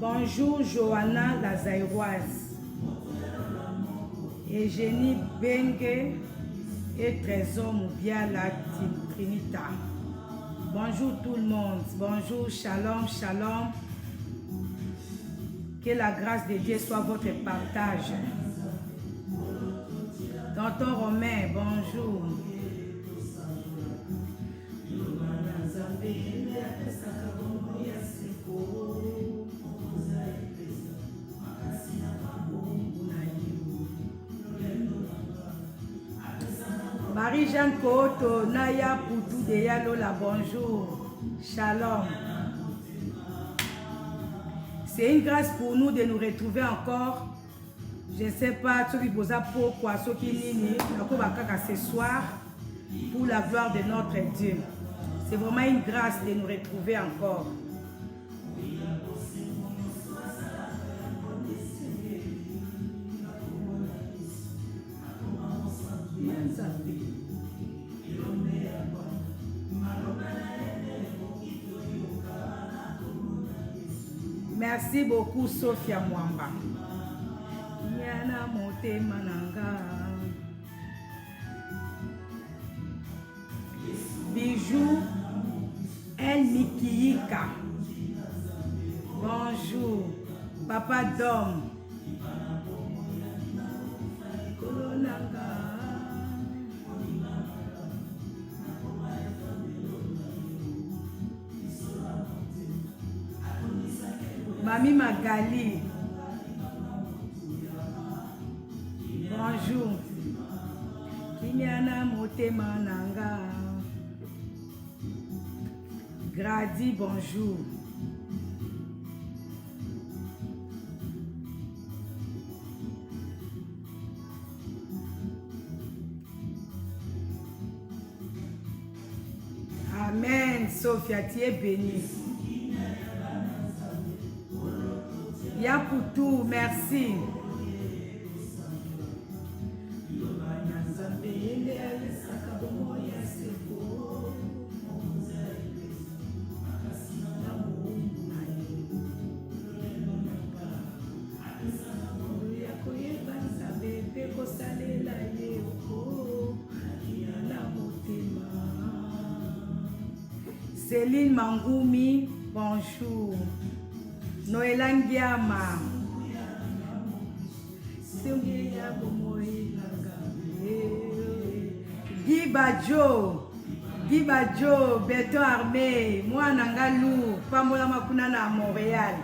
Bonjour Johanna la Zaïroise, Eugénie Bengue et Trésor Moubia la Trinita. Bonjour tout le monde, bonjour, shalom, shalom. Que la grâce de Dieu soit votre partage. Tonton Romain, bonjour. Marie-Jeanne Koto, Naya Poutou de Yalola, bonjour. Shalom. C'est une grâce pour nous de nous retrouver encore. Je ne sais pas ce qui vous a pourquoi, ce qui nini, ce soir, pour la gloire de notre Dieu. C'est vraiment une grâce de nous retrouver encore. Merci beaucoup Sophia Mwamba. Yana mote mananga. Bijou El Mikiika. Bonjour. Papa Dom. Mami Magali. Bonjour. Kimiana Motema Nanga. Grady, bonjour. Amen, Sophia, tu es bénie. Yapoutou, merci. Céline Mangoumi, bonjour. Noëlla Ndiama. Guy Badjo, Béton Armé, moi Nangalou, Pamola Makunana à Montréal.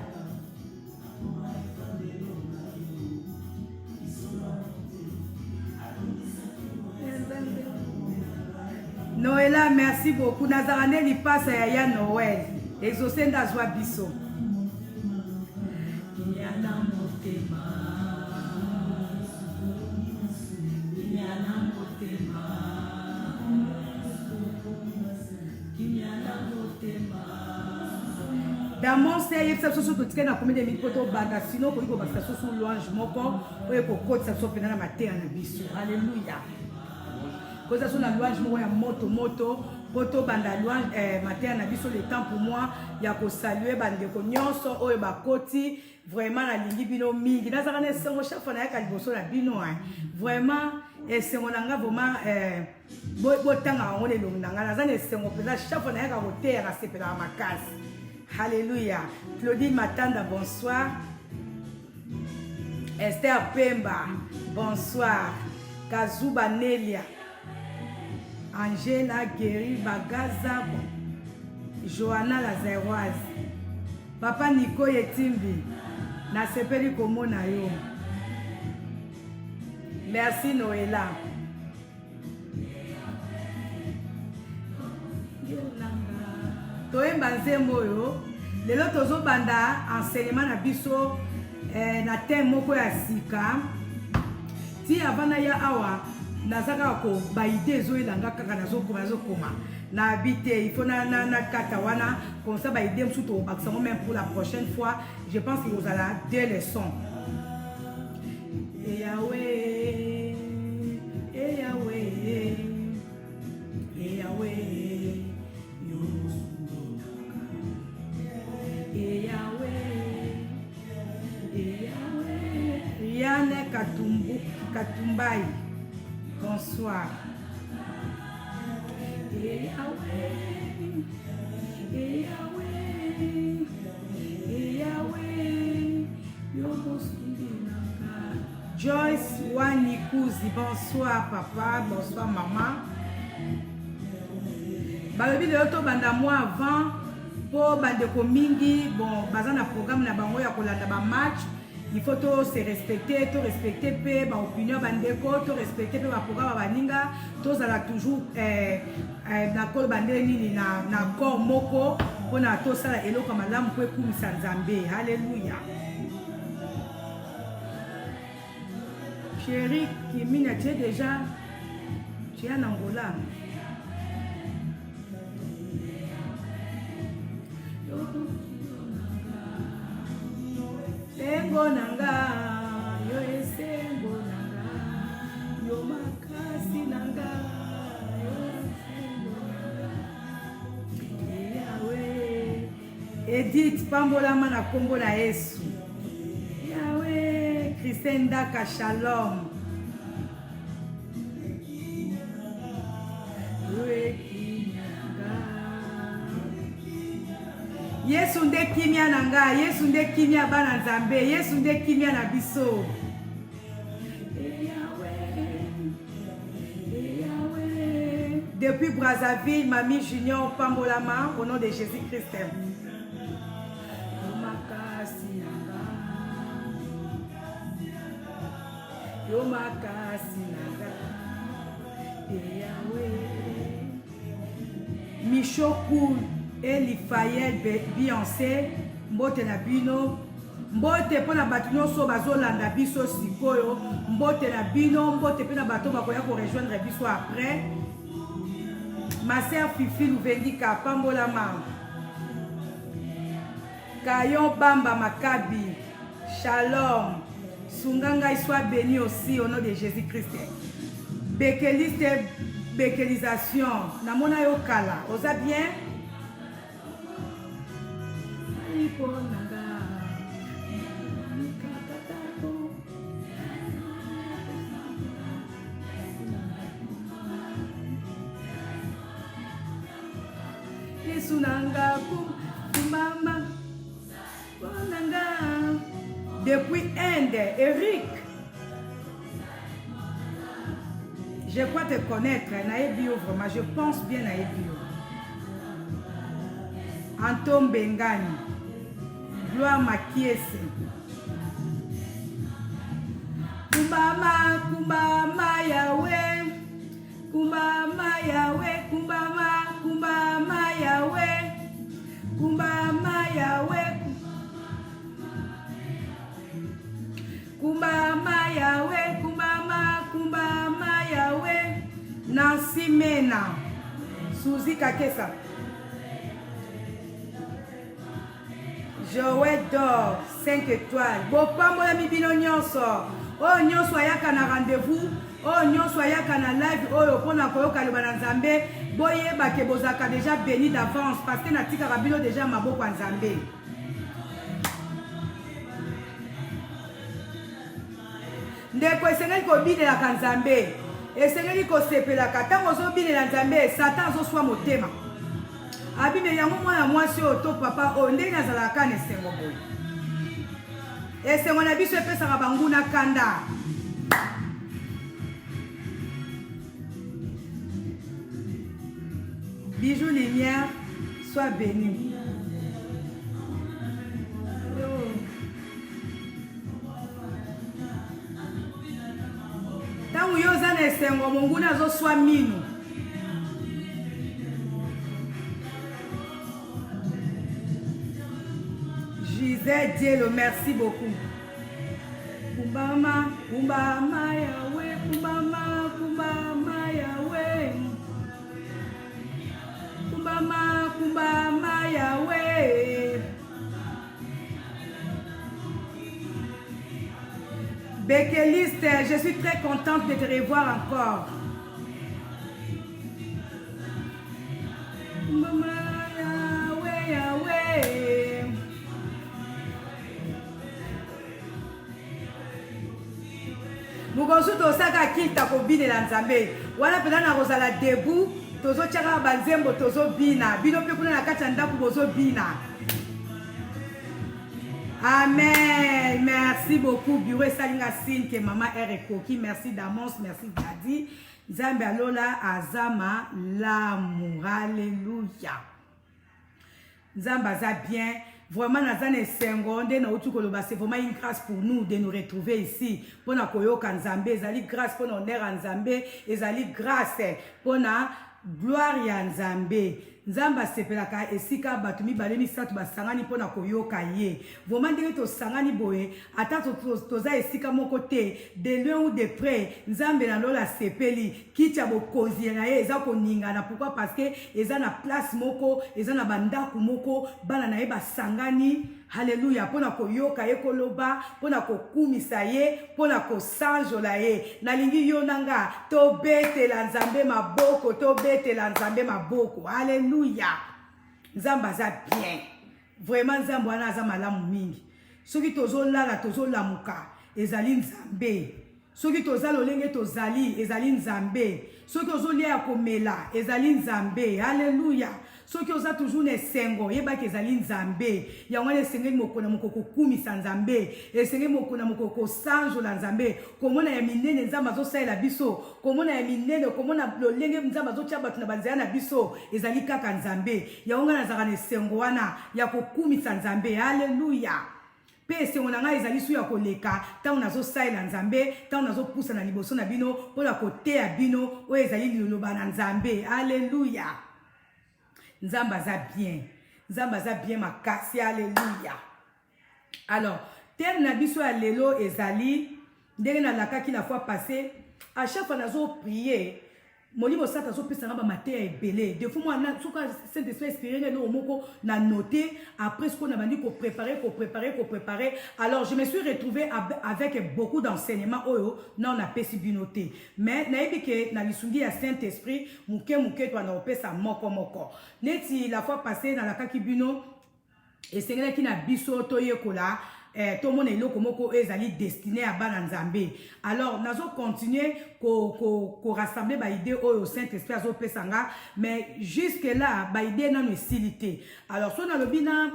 Noëlla, merci beaucoup. Nazarane li passe à Yaya Noël. Exaucé d'Azwa Bisso. Dans mon série, ça se trouve que na combien de minutes pour banda sinon pour que ça soit louange moko pour que côté ça soit pendant la matin na biso. Alléluia. Que ça soit la louange moko ya moto poto banda louange matin na biso le temps pour moi ya ko saluer bande ko nyonso oyo bakoti vraiment na lingi bino mingi na zaka na sengo chaque fois na ya liboso na bino vraiment sengo nanga vraiment botanga ngone longa na zane sengo peza chaque fois na ya ko terra sepela makasi. Alléluia. Claudine Matanda, bonsoir. Esther Pemba, bonsoir. Kazuba Nelia. Angela Guéry Bagaza. Johanna Lazaroise. Papa Nico Yetimbi. Nasepeli komona yo. Merci Noëlla. Toyemba nzembo yo lelo tozo banda enseignement na biso na thème moko ya sika ti avana ya awa nazaka ko ba idée zo elanga kaka nazokoma na habité il faut na kata wana comme ça ba idée msuto baksango même pour la prochaine fois je pense que vous allez deux leçons et Yahweh et Yahweh et Yahweh Liliane Katumbai. Bonsoir. Joyce Wanikuzi, bonsoir papa, bonsoir maman. Balobi de auto banda moi avant pour bandeko mingi, bon baza na programme na bango ya kolanda ba match, il faut to se respecter, to respecter pe ba opinion bandeko, to respecter pe ba programme baninga, to zala toujours na kol bandeli nini na corps moko pona to sala eloko malamu po ekumisa Nzambe. Alléluia. Chérie Kimina, tu es déjà, tu es en Angola. Sengo nanga, yo esengo nanga, yo makasi nanga, yo sengo nanga. Yahweh, Edith Pambola mana kombo na Yesu. Yahweh, Christine Daka Shalom. Yesu nde kimia nanga, Yesu nde kimia bana Nzambe, Yesu nde kimia na biso. Depuis Brazzaville, Mamie Junior Pambolama, au nom de Jésus-Christ. Michokou Elifael Beyoncé, mbote na bino, mbote pona bato nyonso bazolanda biso sikoyo, mbote na bino, mbote pona bato bakoya ko rejoindre biso après. Ma sœur Fifi Louvendika Pambolama, Kayon Bamba Makabi, Shalom, Sunganga soit béni aussi au nom de Jésus-Christ. Bekeliste, bekelisation, namona yo kala, oza bien? Depuis Inde, Eric, je crois te connaître, Naebio vraiment, je pense bien Naebio. Anton Bengani, Gloire Makiese. Kumbama, kumbama Yahweh, kumbama Yahweh, kumbama, kumbama Yahweh, kumbama Yahweh, kumbama Yahweh, kumbama, kumbama Yahweh. Nancy Mena, Suzy Kakesa. Joël d'or, 5 étoiles. Bopambola mibino nyonso. Oh nyonso ayaka na rendez-vous. Oh nyonso ayaka na live. Oh pona koyoka loba na Nzambe. Boyeba ke bozaka déjà béni d'avance parce que natika rabino déjà maboko ya Nzambe. Ndeko esengeli kobidelaka Nzambe. Esengeli kosepelaka. Ntango ozobilela Nzambe, Satan azoswa motema. Abime yango mwana mwasi oyo to papa oyo ndenge azalaka na esengo boye. Esengo na biso epesaka banguna kanda. Bijou lumière, sois béni. Tangu yo za na esengo monguna azoswa minu. Gisèle Dielo, merci beaucoup. Kumbama, kumbama Yahweh, kumbama, kumbama Yahweh. Kumbama, kumbama Yahweh. Békeliste, je suis très contente de te revoir encore. Kumbama Yahweh, Yahweh. Mukosu tosaka kita kobinela nzambe. Wana pena na kozala debout, tozo tchaka banzembo tozo bina. Bino pe kuna na kati ya ndako bozo bina. Amen. Merci beaucoup. Bureau Salinga Signe que maman est coquille. Merci d'avance. Merci Daddy. Nzambe alola azama l'amour. Alléluia. Nzambe aza bien. Vraiment, Nazane Sengonde, c'est vraiment une grâce pour nous de nous retrouver ici. Pour na koyoka Nzambe, ezali grâce pour honneur à Nzambe, ezali grâce pour na gloire ya Nzambe. Nzamba sepelaka esika batumi balemi satu basangani pona koyoka ye. Vraiment ndenge to sangani boye, ata toza esika moko te, de loin ou de près, Nzambe na lola sepeli, kicha bokonzi na ye eza koningana. Pourquoi? Parce que eza na place moko, eza na bandaku moko, bana na ye basangani. Alléluia, pona koyoka ye koloba, pona kokumisa ye, pona kosanjola ye. Nalingi yo nanga, to bete la Nzambe maboko, to bete la Nzambe maboko. Alléluia. Nzamba za bien. Vraiment Nzamba wana za malamu mingi. Soki tozo lala tozo lamuka, ezali Nzambe. Soki toza lolenge tozali, ezali Nzambe. Soki ozo lia komela, ezali Nzambe. Alléluia. Soki oza toujours ne sengo, yeba ke ezali Nzambe. Ya wana esengeli mokona mokoko kumisa Nzambe. Esengeli mokona mokoko sanjola Nzambe. Komona ya minene Nzamba zo saela biso. Komona ya minene, komona lolenge Nzamba zo tia batu na banzaya na biso. Ezali kaka Nzambe. Ya wanga nazaka ne sengo wana ya kokumisa Nzambe. Alléluia. Pe esengo na ngai ezali su ya koleka, ta unazo saela Nzambe, ta unazo pusa na liboso na bino, pona koteya bino, o ezali liloba na Nzambe. Alléluia. Nzamba za bien. Nzamba za bien makasi. Alléluia. Alors, thème na biso ya lelo ezali ndenge na lakaki la fois passée, à chaque fois nazo prier, molimo sata zo pesa ngamba matin ebele. Des fois moi na soka Saint-Esprit inspiré no moko na noter après ce qu'on a dit qu'on préparer. Alors, je me suis retrouvée avec beaucoup d'enseignements oyo na on a pesi binoté. Mais na ebike na lisungi ya Saint-Esprit muke to na opesa moko. Neti la fois passée na lakaki bino et c'est qui na biso to yekola. Tout le monde est là comme ezali destiné à bana Nzambe. Alors, nous allons continuer à rassembler ba idée au Saint-Esprit azo pesanga, mais jusque là ba idée na no silité. Alors, so na lobina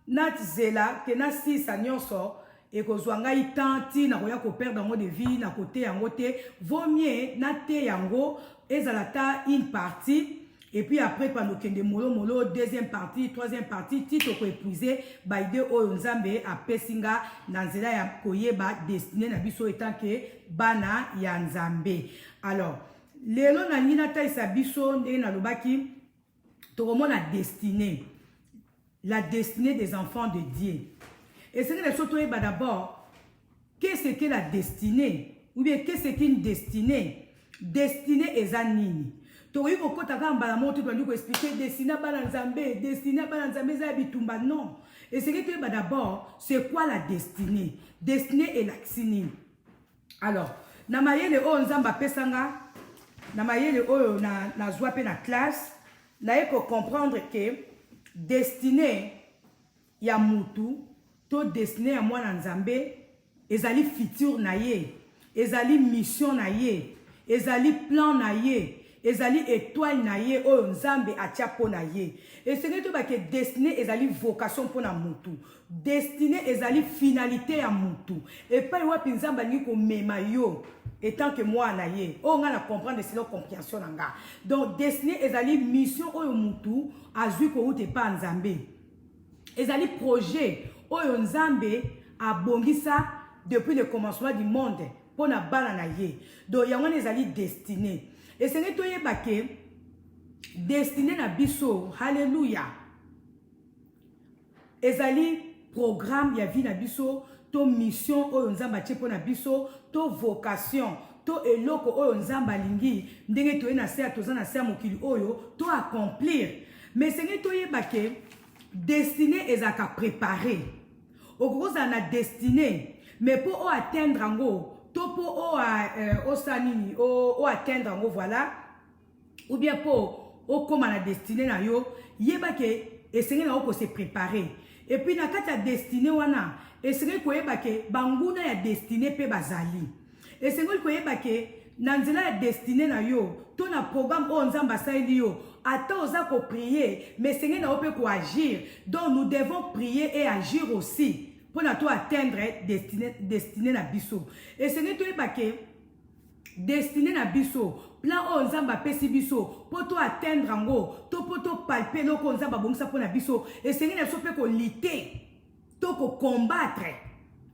nat zela ke na si sanyoso et ko zwanga itanti na koya ko perdre dans de vie na côté yango te, vaut mieux na te yango ezalata une partie. Et puis après, pendant que de molo, deuxième partie, troisième partie, titre ko épuisé, ba ide o Nzambe a pesinga nanzela ya koyeba destiné na biso étant que bana ya Nzambe. Alors, lelo na nina taisa biso ndenge na lobaki, tokomona destinée. La destinée des enfants de Dieu. Et c'est que les choses d'abord, qu'est-ce que la destinée? Ou bien qu'est-ce qu'une destinée? Destinée est anini. Tori kokota kamba la moto tu dois expliquer destiné bana Nzambe za bitumba non. Et c'est que d'abord, c'est quoi la destinée? Destinée est l'axini. Alors, na mayele o Nzamba pesanga, na mayele o na zwape na classe, na eko comprendre que destinée ya mutu, to destinée ya mwana Nzambe, ezali futur na ye, ezali mission na ye, ezali plan na ye. Ezali étoile na ye o Nzambe atia po na ye. Et c'est que destiné ezali vocation po na mutu. Destiné ezali finalité ya mutu. Et pas wapi Nzamba ni ko mema yo étant que moi na ye. O nga na comprendre c'est leur compréhension nga. Donc destiné ezali mission o mutu azui ko ute pa Nzambe. Ezali projet o Nzambe a bongisa depuis le commencement du monde po na bana na ye. Donc yango ezali destiné. Et c'est que tu destiné na biso, alléluia. Ezali programme ya vie na biso, to mission oyo Nzamba tiepo na biso, to vocation, to eloko oyo Nzamba lingi, ndenge to na se toza na se mokili oyo, to accomplir. Mais c'est que tu destiné ezaka préparer. Okoza na destiné, mais pour atteindre ango topo o sanini o atteindre ngo voilà ou bien pour o comme la destinée na yo yeba ke esenge na ko se préparer et puis na kata destinée wana esenge ko yeba ke banguna ya destinée pe bazali Et c'est ngoli koyeba ke nanzela ya destiné na yo to na programme o nzamba saeli yo ata oza ko prier mais senge na ope ko agir. Donc nous devons prier et agir aussi pour na to atteindre destiné na biso. Et senge to yeba ke destiné na biso plan o nzamba pesi biso pour to atteindre ngo to pour to palper loko nzamba bongisa pour na biso. Et senge na so pe ko lutter to ko combattre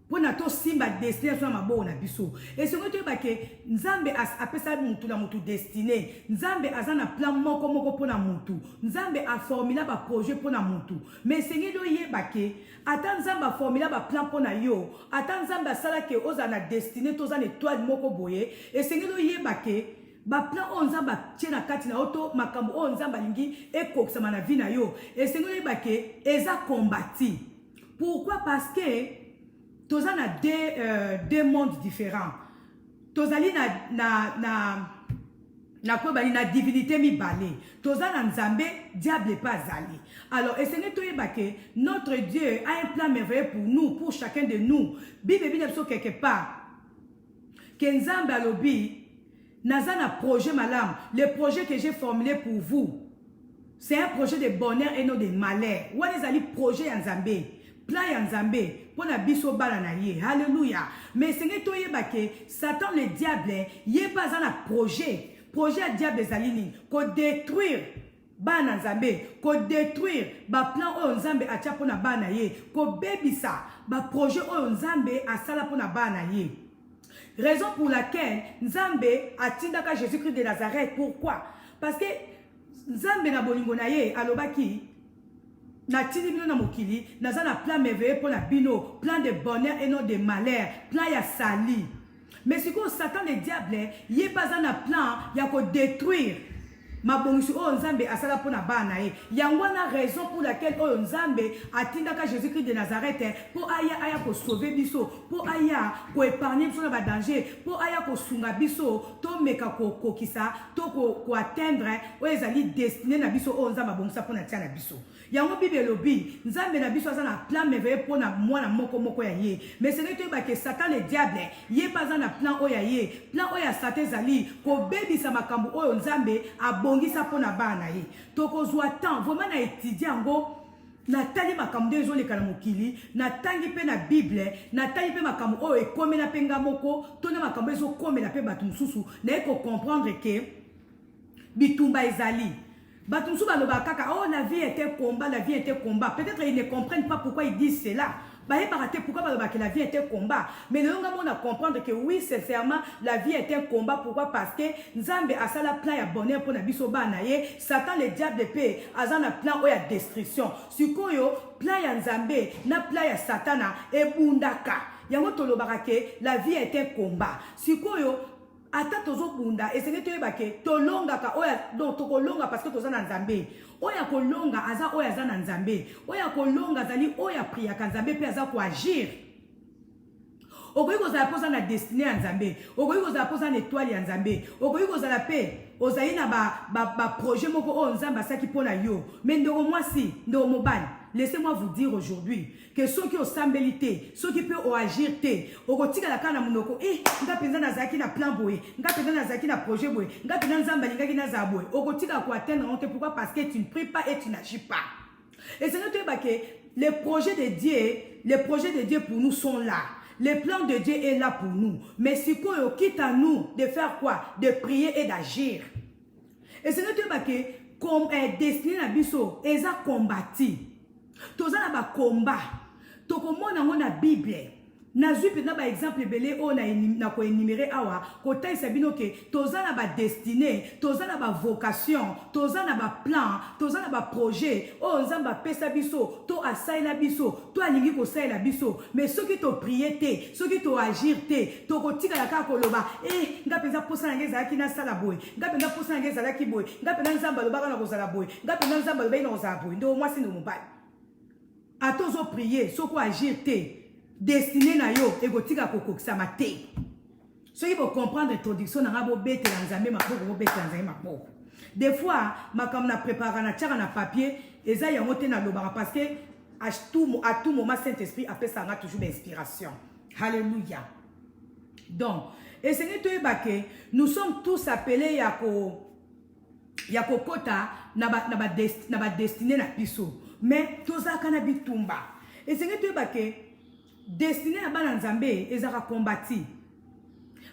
pour na to simba destination na mabo na biso. Et ce que tu ba ke nzambe apesa mutu na mutu destiné, nzambe azana plan moko moko pour na mutu, nzambe a formula ba projet pour na mutu. Mais senge do yeba ke ata nzamba formula ba plan pour na yo, ata nzamba sala ke ozana destiné to zana étoile moko boye. Et senge do yeba ke ba plan o nzamba tchena kati na oto makambo o nzamba lingi ekokisama na vie na yo. Et senge do yeba ke eza combati. Pourquoi? Parce que tous on a deux mondes différents. Tous ali na divinité mi balé. Tous on nzambe diable pas zali. Alors et ce n'est pas que notre Dieu a un plan merveilleux pour nous, pour chacun de nous. Bible bien quelque part. Que nzambe alobi nazana projet malam. Le projet que j'ai formulé pour vous, c'est un projet de bonheur et non de malheur. Ou est ali projet nzambe? Plan ya nzambe pour na biso bala na ye. Alléluia. Mais c'est que toi yeba ke Satan le diable yé pas un projet à diable zalini ko détruire bana nzambe, ko détruire ba plan o nzambe atia pour na bana ye, ko bebisa ba projet o nzambe asala pour na bana ye. Raison pour laquelle nzambe atindaka Jésus-Christ de Nazareth. Pourquoi? Parce que nzambe na bolingo na ye alobaki na tini bino na mokili naza na plan merveilleux pour na bino, plan de bonheur et non de malheur, plan ya sali. Mais si ko Satan le diable yé pas na plan ya ko détruire mabongisi o nzambe asala pour na bana ye. Yango na raison pour laquelle o nzambe atindaka Jésus-Christ de Nazareth pour aya ko sauver biso, pour aya ko épargner biso na ba danger, pour aya ko sunga biso to meka ko kokisa to ko atteindre o ezali destiné na biso o nzambe bongisa pour na tia na biso. Yango Bible lobi nzambe na biso azana plan merveilleux pour na mwana moko moko ya ye. Mais c'est que Satan le diable yé pas na plan o ya ye, plan o ya Satan zali ko bebisa makambo o nzambe abongisa pour na bana ye. Toko zwa temps vraiment na étudier ngo na tali makambo dezo le kana mokili, na tangi pe na Bible, na tali pe makambo o ekomela penga moko, to na makambo ezo komela pe batu mususu, na eko comprendre que bitumba ezali. Batumsu baloba kaka, oh la vie était combat, la vie était combat. Peut-être ils ne comprennent pas pourquoi ils disent cela. Pourquoi baloba que la vie était combat. Mais le long on a comprendre que oui, sincèrement, la vie était un combat. Pourquoi? Parce que Nzambe a ça la plan ya bonheur pour na biso bana ye. Satan le diable de paix a ça na plan o ya destruction. Sikoyo plan ya Nzambe na plan ya Satana e bundaka. Yango tolobaka ke la vie était un combat. Sikoyo ata tozo bunda et c'est que tu ke tolonga ka oya donc tokolonga parce que toza na Nzambe. Oya kolonga aza oya za na Nzambe. Oya kolonga zali oya priya ka Nzambe pe aza ko agir. Okoyi kozala poza na destiné ya Nzambe. Okoyi kozala poza na étoile ya Nzambe. Okoyi kozala pe ozayi na ba projet moko o Nzambe asaki pona yo. Mais ndeko mwasi, ndeko mobali, laissez-moi vous dire aujourd'hui que ceux qui ont sambelité, ceux qui peuvent agir, okotika la kana munoko, nga penza na zaki na plan boye, nga penza na zaki na projet boye, nga penza nzamba lingaki na zaboye, okotika ko atteindre honte. Pourquoi? Parce que tu ne pries pas et tu n'agis pas. Et c'est notre que les projets de Dieu pour nous sont là. Le plan de Dieu est là pour nous. Mais si qu'on quitte à nous de faire quoi? De prier et d'agir. Et c'est notre que comme destiné na biso, eza combattu. Toza na ba combat. Tokomona ngona Bible. Nazui pe na ba exemple belé o na ko énumérer awa ko tay sabino ke toza na ba destinée, toza na ba vocation, toza na ba plan, toza na ba projet. O nzamba pesa biso, to asaila biso, to alingi ko saila biso. Mais ceux qui to prier te, ceux qui to agir te, to ko tika la ka ko loba, nga penza posa na ngeza ki na sala boy. Nga penza posa na ngeza la ki boy. Nga penza nzamba loba na ko sala boy. Nga penza nzamba loba na ko sala boy. Ndo mwasi ndo mobali. A tozo prier, soko agir te. Destiné na yo egotika kokokisa mate. Ceux qui vont comprendre l'introduction na ngabo bete na Nzambe maboko bo bete na Nzambe maboko. Des fois makam na préparer na tchaka na papier eza yango te na lobara parce que à tout moment Saint-Esprit appelle ça toujours d'inspiration. Alléluia. Donc, et c'est que nous sommes tous appelés ya kokota na ba destiné na biso. Mais tozaka na bitumba. Et c'est que destiné na bana nzambe ezaka kombati.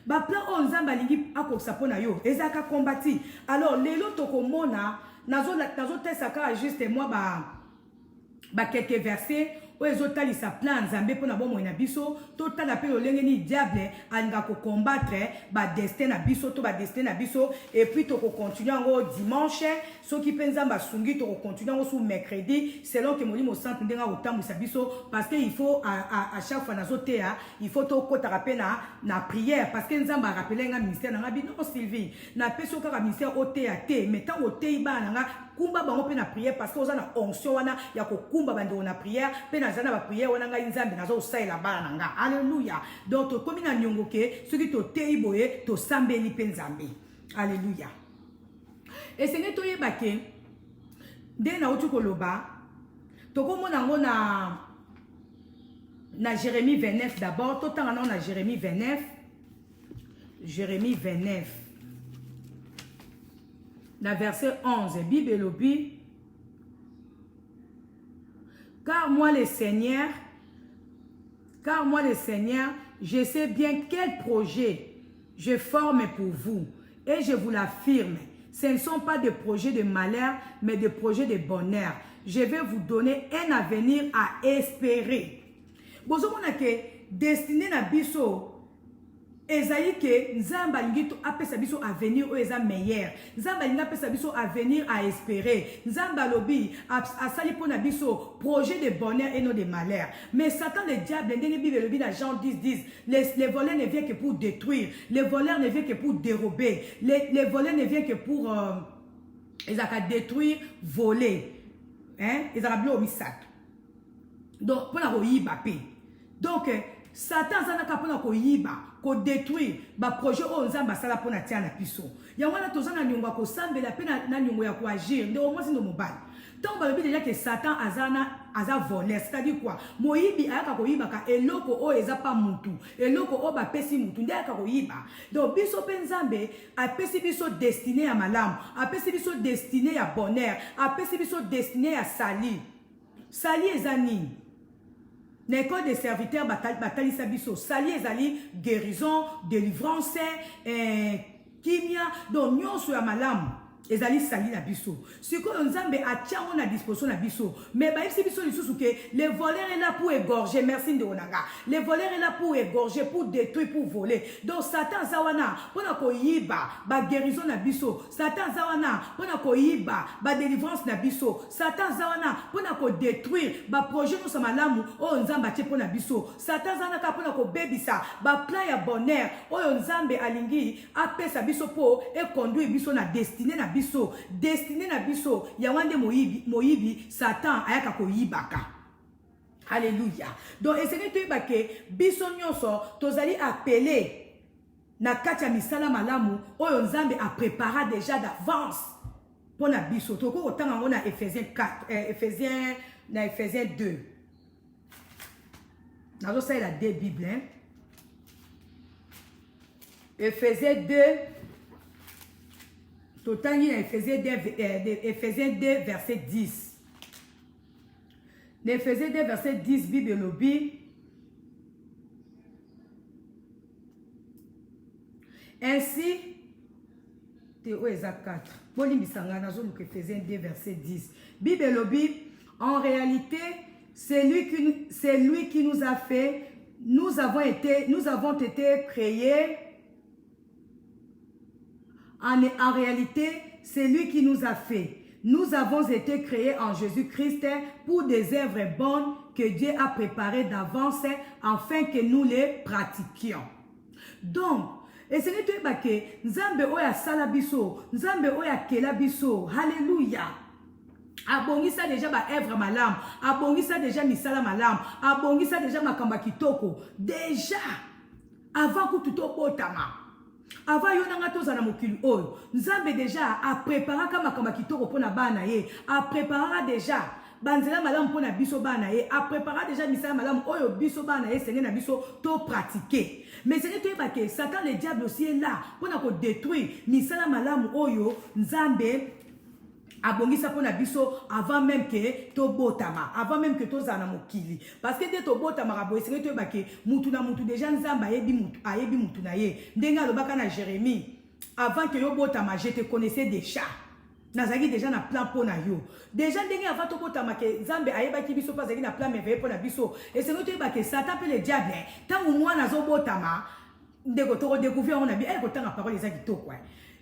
Ba plan o nzambe alingi akokisa pona yo ezaka kombati. Alors lelo tokomona nazo tesaka juste moi ba quelques versets où ezotalisa plan nzambe pona bomo na biso totala pe lolenge ni diable alinga ko combattre ba destin na biso to ba destin na biso et puis to ko continuer ngo dimanche so ki penza ba sungi to ko continuer ngo sous mercredi selon que molimo centre ndenga otambisa biso parce que il faut à chaque fois nazotea il faut to ko tarapena na prière parce que nzamba rappeler nga ministère na ngabi non Sylvie na peso ka ministère otea te mais tant otei ba nga kumba bango pe na prière parce que ozana onction wana ya ko kumba bando na prière pe na zana ba prière wana nga nzambe nazo saela bana nga alléluia donc to komi na nyongo ke soki to tei boye to sambeli pe nzambe alléluia et c'est que to yebake nde na utu koloba to komona ngo na Jérémie 29 d'abord to tanga na Jérémie 29 na verset 11, Bible lobi, car moi le Seigneur, je sais bien quel projet je forme pour vous et je vous l'affirme. Ce ne sont pas des projets de malheur, mais des projets de bonheur. Je vais vous donner un avenir à espérer. Bozo mona ke destiné na biso ezali ke nzamba ngito apesa biso avenir o eza meilleur. Nzamba linga apesa biso avenir à espérer. Nzamba lobi asali pona biso projet de bonheur et non de malheur. Mais Satan le diable ndenge Bible lobi na Jean 10 les voleurs ne viennent que pour détruire, les voleurs ne viennent que pour dérober, les voleurs ne viennent que pour détruire, voler. Hein? Ils ont misat. Donc pona ko yiba pe. Donc Satan zanaka pona ko yiba ko détruire ba projet o nzamba sala pona tia na piso ya wana tozana nyongo ko sambela pe na nyongo ya ko agir nde o mwasi ndo mobali tant ba déjà que Satan aza voler c'est-à-dire quoi moyibi ayaka ko yiba ka eloko o eza pa mutu eloko o ba pesi mutu nde ayaka ko yiba donc biso pe nzambe apesi biso destiné ya malamu apesi biso destiné ya bonheur apesi biso destiné ya sali ezani. L'école des serviteurs bataille sabiso sali ezali guérison délivrance kimia donc nyonso ya malamu ezali sali na biso siko nzambe atiango na disposition na biso mais ba yebisi biso lisusu ke les voleurs est là pour égorger merci ndonanga les voleurs est là pour égorger pour détruire pour voler donc Satan zawana pona ko yiba ba guérison na biso Satan zawana pona ko yiba ba délivrance na biso Satan zawana pona ko détruire ba projet no samalamu o nzamba tie pona biso Satan zawana ka pona ko bebisa ba plan ya bonheur o nzambe alingi apesa biso po e conduire biso na destinée na destiné na biso ya wande moyibi Satan ayaka ko yibaka. Alléluia. Donc essayez de yibake biso nyonso tozali appelé na katia misala malamu oyo nzambe a préparé déjà d'avance pour na biso toko otanga ngona Ephésiens 4 Ephésiens 2. Nazo ça la deux Bible hein. Ephésiens 2 Totangi na Ephésiens 2 verset 10. Ephésiens 2 verset 10 Bible lobi. Ainsi Théo Eza 4. Boli misanga na zone Ephésiens 2 verset 10. Bible lobi en réalité c'est lui qui nous a fait nous avons été créés. En réalité, c'est lui qui nous a fait. Nous avons été créés en Jésus-Christ pour des œuvres bonnes que Dieu a préparées d'avance afin que nous les pratiquions. Donc, et ce n'est pas que Nzambe oya salabiso, Nzambe oya kelabiso, Alléluia. Abongisa déjà ba œuvre malam, abongisa déjà misala malam, abongisa déjà makamba kitoko. Déjà, avant que tout au botama. Avant yonanga tozana mokili oyo nzambe déjà a préparé kama kitoko pona bana ye a préparé déjà banzela malamu pona biso bana ye a préparé déjà misala malamu oyo biso bana ye senge na biso to pratiquer. Mais c'est que Satan le diable aussi est là pour nous détruire misala malamu oyo nzambe abongisa pona biso avant même que to botama, avant même que to zana mokili. Parce que dès to botama rabo c'est que mutu na mutu déjà nzamba ayebi mutu na ye. Ndenga lobaka na Jérémie avant que yo botama je te connaissais déjà. Nazaki déjà na plan pour na yo. Déjà ndenge avant to botama ke nzambe ayeba ki biso pas na plan merveilleux pour na biso. Et c'est que Satan peut le diable tant ou moi nazo botama ndeko to découvrir on a bien ko tanga parole ezaki to quoi.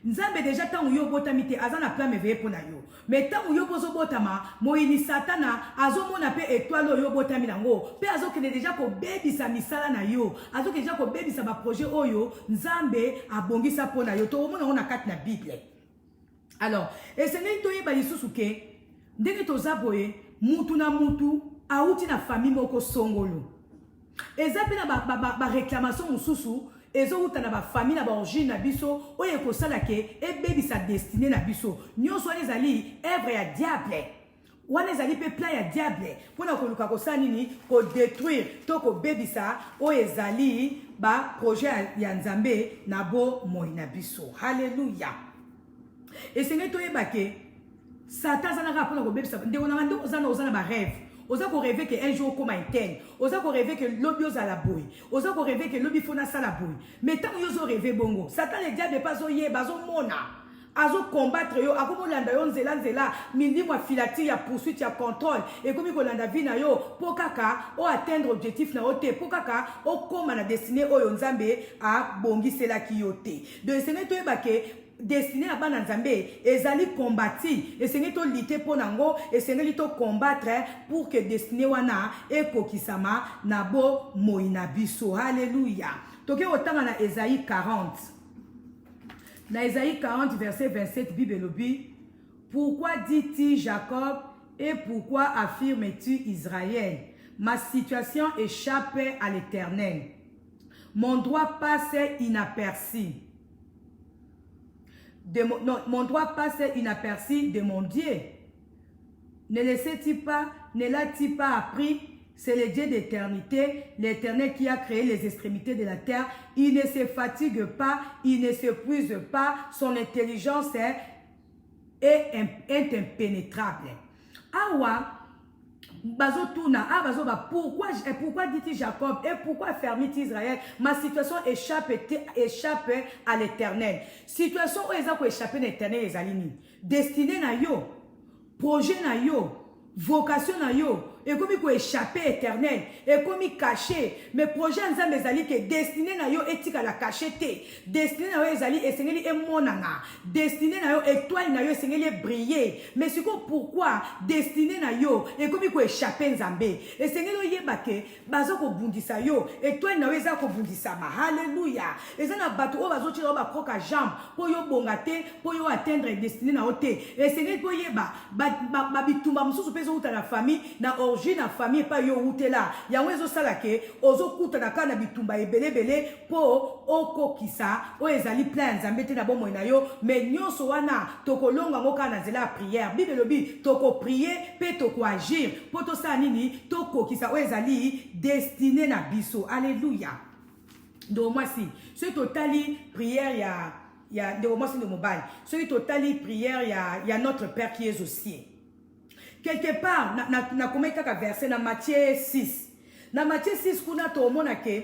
Nzambe déjà tant yo botami te azana plan merveilleux pour na yo. Mais tant yo bozo botama moini satana azomona pe étoile yo botami nango. Pe azokene déjà ko bebisa misala na yo. Azoke déjà ko bebisa ba projet oyo nzambe abongisa pour na yo. To mona on a kat na Bible. Alors, et c'est n'est pas lisusu ke ndenge toza boye mutu na mutu auti na famille moko songolo. Ezapi na ba réclamation mususu ezo uta na ba famille na ba origine na biso oye ko sala ke e baby sa destinée na biso. Nyonso ezali œuvre ya diable. Wana ezali pe plan ya diable pona ko luka ko sala nini ko détruire to ko baby sa oye ezali ba projet ya nzambe na bo moi na biso. Hallelujah. Et c'est que Satan zana rapport na bébé ça ndeko na ndeko ozana ba rêve oza ko rêver que un jour comme un tel oza ko rêver que lobby oza la boy oza ko rêver que lobby fona sala boy mais tant yo zo rêver bongo Satan le diable pas zo ye bazo mona azo combattre yo akomolanda yo nzela mindi mwa filati ya poursuite ya contrôle et comme kolanda vie na yo po kaka o atteindre objectif na yo te po kaka o koma na destinée oyo nzambe a bongisela ki yo te de sene to ebake destiné à bana nzambe ezali combati et c'est to lutter pour nango et c'est to combattre pour que destiné wana ekokisama na bo moina biso. Alléluia. Toke otanga na Ésaïe 40. Na Ésaïe 40 verset 27 Bible lobi pourquoi dis-tu Jacob et pourquoi affirmes-tu Israël ma situation échappe à l'Éternel mon droit passe inaperçu. Mon droit passe inaperçu de mon Dieu. Ne l'a-t-il pas appris? C'est le Dieu d'éternité, l'Éternel qui a créé les extrémités de la terre. Il ne se fatigue pas, il ne s'épuise pas, son intelligence est impénétrable. Awa, pourquoi dit-il Jacob et pourquoi ferme-t-il Israël? Ma situation échappe à l'Éternel. Situation où ils ont échappé à l'Éternel, les alignes. Destinée na yo, projet na yo, vocation na yo. Et comme il faut échapper éternel, et comme il caché, mes projets ensemble ezali que destiné na yo éthique à la cacheté, destiné na yo ezali esengeli emonana, destiné na yo étoile na yo esengeli briller. Mais c'est pourquoi destiné na yo et comme il faut échapper nzambe, esengeli yebake bazo ko bundisa yo, étoile na yo eza ko bundisa ma. Alléluia. Ezana bato o bazo tira ba proka jambe pour yo bongate, pour yo atteindre destiné na yo te. Esengeli po yeba ba bitumba mususu pezo uta la famille na origine na famille pas yo utela ya wezo salake ozo kuta na kana bitumba ebele po oko kisa o ezali plan nzambe te na bomo na yo mais nyonso wana tokolonga ngoka na nzela prière bible lobi toko prier pe toko agir po to sa nini toko kisa o ezali destiné na biso. Alléluia. Donc moi si ce totali prière ya de moi si de mobile ce totali prière ya notre Père qui est aux cieux. Quelque part, na komeka ka verset na Matthieu 6. Na Matthieu 6 kuna to mona ke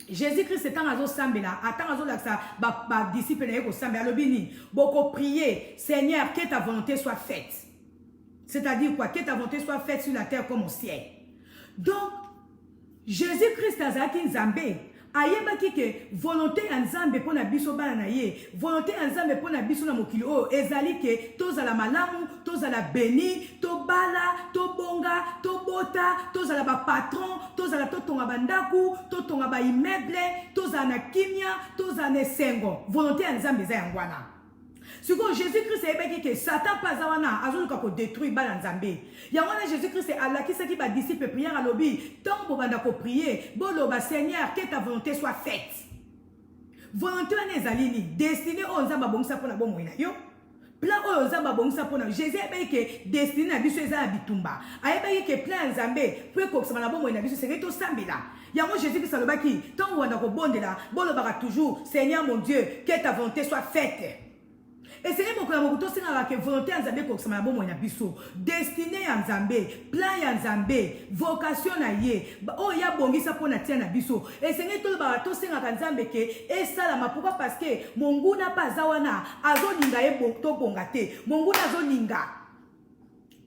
Jésus-Christ est en azo sambela, attend azo laksa ba disciple na ko sambela lobini. Boko prier, Seigneur, que ta volonté soit faite. C'est-à-dire quoi? Que ta volonté soit faite sur la terre comme au ciel. Donc Jésus-Christ azaki nzambe. Ayebaki ke volonté ya nzambe pona biso bana na ye, volonté ya nzambe pona biso na mokili o ezali ke tozala malamu, tozala béni, to bala, to bonga, to bota, tozala ba patron, tozala to tonga bandaku, to tonga ba immeuble, tozala na kimia, tozala na sengo. Volonté ya nzambe za yangwana. Siko Jésus-Christ ayebaki ke Satan pas wana azoluka ko détruire bana nzambe. Yangwana Jésus-Christ alakisaki ba disciple prière à lobi, tant bo banda ko prier, boloba Seigneur que ta volonté soit faite. Volonté wana ezali ni destiné o nzamba bongisa pona bomo na yo. plan oyo nzambe abongisa mpona jésus ayebaki ke destine na biso eza na bitumba ayebaki ke plan ya nzambe mpo ekokisama na bomoi na biso sengeli tosambela yango jésus kristo alobaki ntango wanda kobondela bolobaka toujours seigneur mon dieu que ta volonté soit faite esengeli mokolo ya mokutu tosengaka ke volonté ya nzambe ekokisama na bomoi na biso destine ya nzambe plan ya nzambe vocation na ye oyo yabongisa mpona tia na biso esengeli tolobaka tosengaka nzambe ke esalama pourquoi parce que monguna mpe aza wana azolinga ye tobonga te monguna azolinga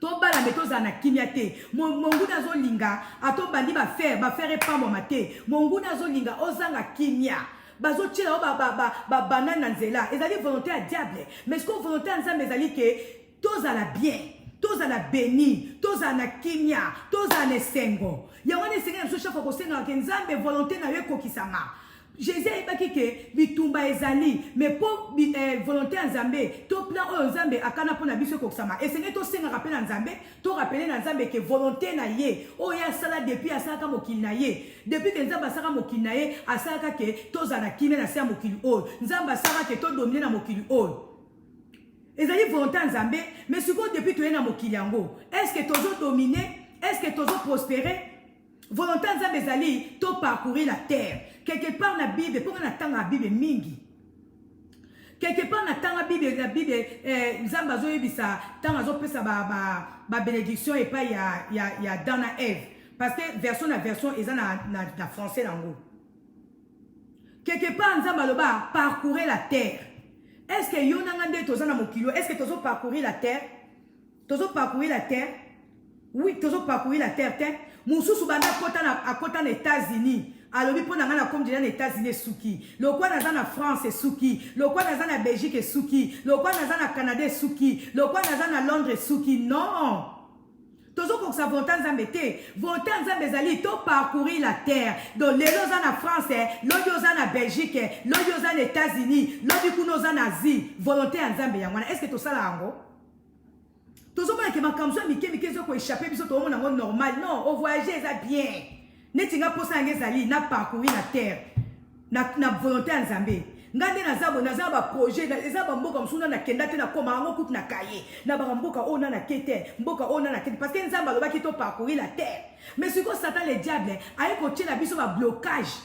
tobalame tozala na kimia te monguna azolinga atobandi bafere epambwama te monguna azolinga ozanga kimia bazotiela banani na nzela ezali volonté ya diable mais ce que volonté ya nzambe ezali ke tozala bien tozala béni tozala na kimia tozala na esengo yango wana esengo na biso chaque fois kosengaka ke nzambe volonté na yo ekokisama jésus ayebaki ke bitumba ezali mais mpo volonté ya nzambe to plan oyo nzambe akana mpo na biso ekokisama esengeli tosengaka mpe na nzambe torapele na nzambe ke volonté na ye oyo ye asala depuis asalaka mokili na ye depuis ke nzambe asalaka mokili na ye asalaka ke tozala na kimia na se ya mokili oyo nzambe asalaka ke todomine na mokili oyo ezali volonté ya nzambe mais sikoyo depuis toye na mokili yango est-ce que tozodomine est-ce que tozoprospérer volonté ya nzambe ezali to parcourir la terre quelque part na bible mpo nga na ntango ya bible mingi quelque part na ntango ya bible nzambe azoyebisa ntango azopesa babénédiction epai ya Dan na Eve parce que version na version eza na français nango quelque part nzambe aloba parcourir la terre est-ce que yo nanga nde toza na mokili est-ce que tozo parcourir la terre oui tozo parcourir la terre te mosusu banda akota na États-Unis alobi mpo na ngai na komdila na États-Unis esuki lokwa naza na France esuki lokwa naza na Belgique esuki lokwa naza na Canada esuki lokwa naza na Londres esuki non tozokokisa volonté nzambe te volonté nzambe ezali to parcourir la terre donc lelo oza na France lobi oza na Belgique lobi oza na États-Unis lobi kuna oza na Asie volonté ya nzambe yango wana est-ce que tosala yango tozomona ke makambo ya mike ezokoéchappe biso tozomona yango normal non ovoyage eza bien neti nga mposa yango ezali na parcourir la terre na volonté ya nzambe nga nde naza baprojet eza bamboka mosusu na nakenda te nakoma yango kutu na kaye na bakamboka oyo na nake te mboka oyo na nake te parce que nzambe alobaki to parcourir la terre mais sikoyo satan le diable aye kotiela biso bablocage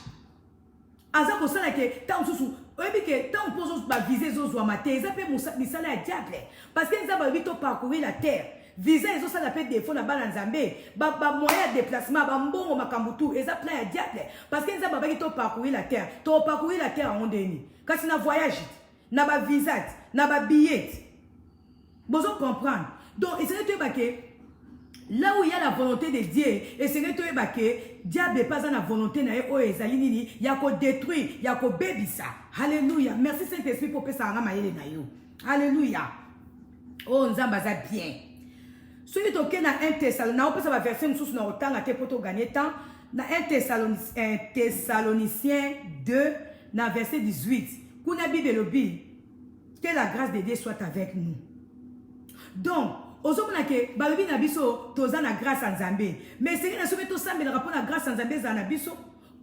aza kosala ke ntango mosusu oyebi ke ntango mpo bavise ezozwama te eza mpe misala ya diable parce que nzambe alobi to parcourir la terre visa ezosala mpe défaut na bana nzambe bamoyen ya déplacement bambongo makambo tu eza plan ya diable parce que nzambe abaki to parcourir la terre to parcourir la terre yango ndeni kasi na voyage na bavisa na babillet bozo comprendre donc esengeli toyeba ke là où il y a la volonté de Dieu esengeli toyeba ke diable epa aza na volonté na ye oyo ezali nini ya kodétruire ya kobebisa halleluya merci saint esprit mpo opesaka nga mayele na yo halleluya oyo nzambe aza bien soki toke na 1 Thessaloniciens naopesa baverset mosusu na kotanga te mpo toganye temps na 1 Thessaloniciens 2 na verset 18 kuna bible elobi que la grâce de Dieu soit avec nous donc ozomona ke balobi na biso toza na grâce ya nzambe mais senge na soki tosambelaka mpo na grâce ya nzambe ezala na biso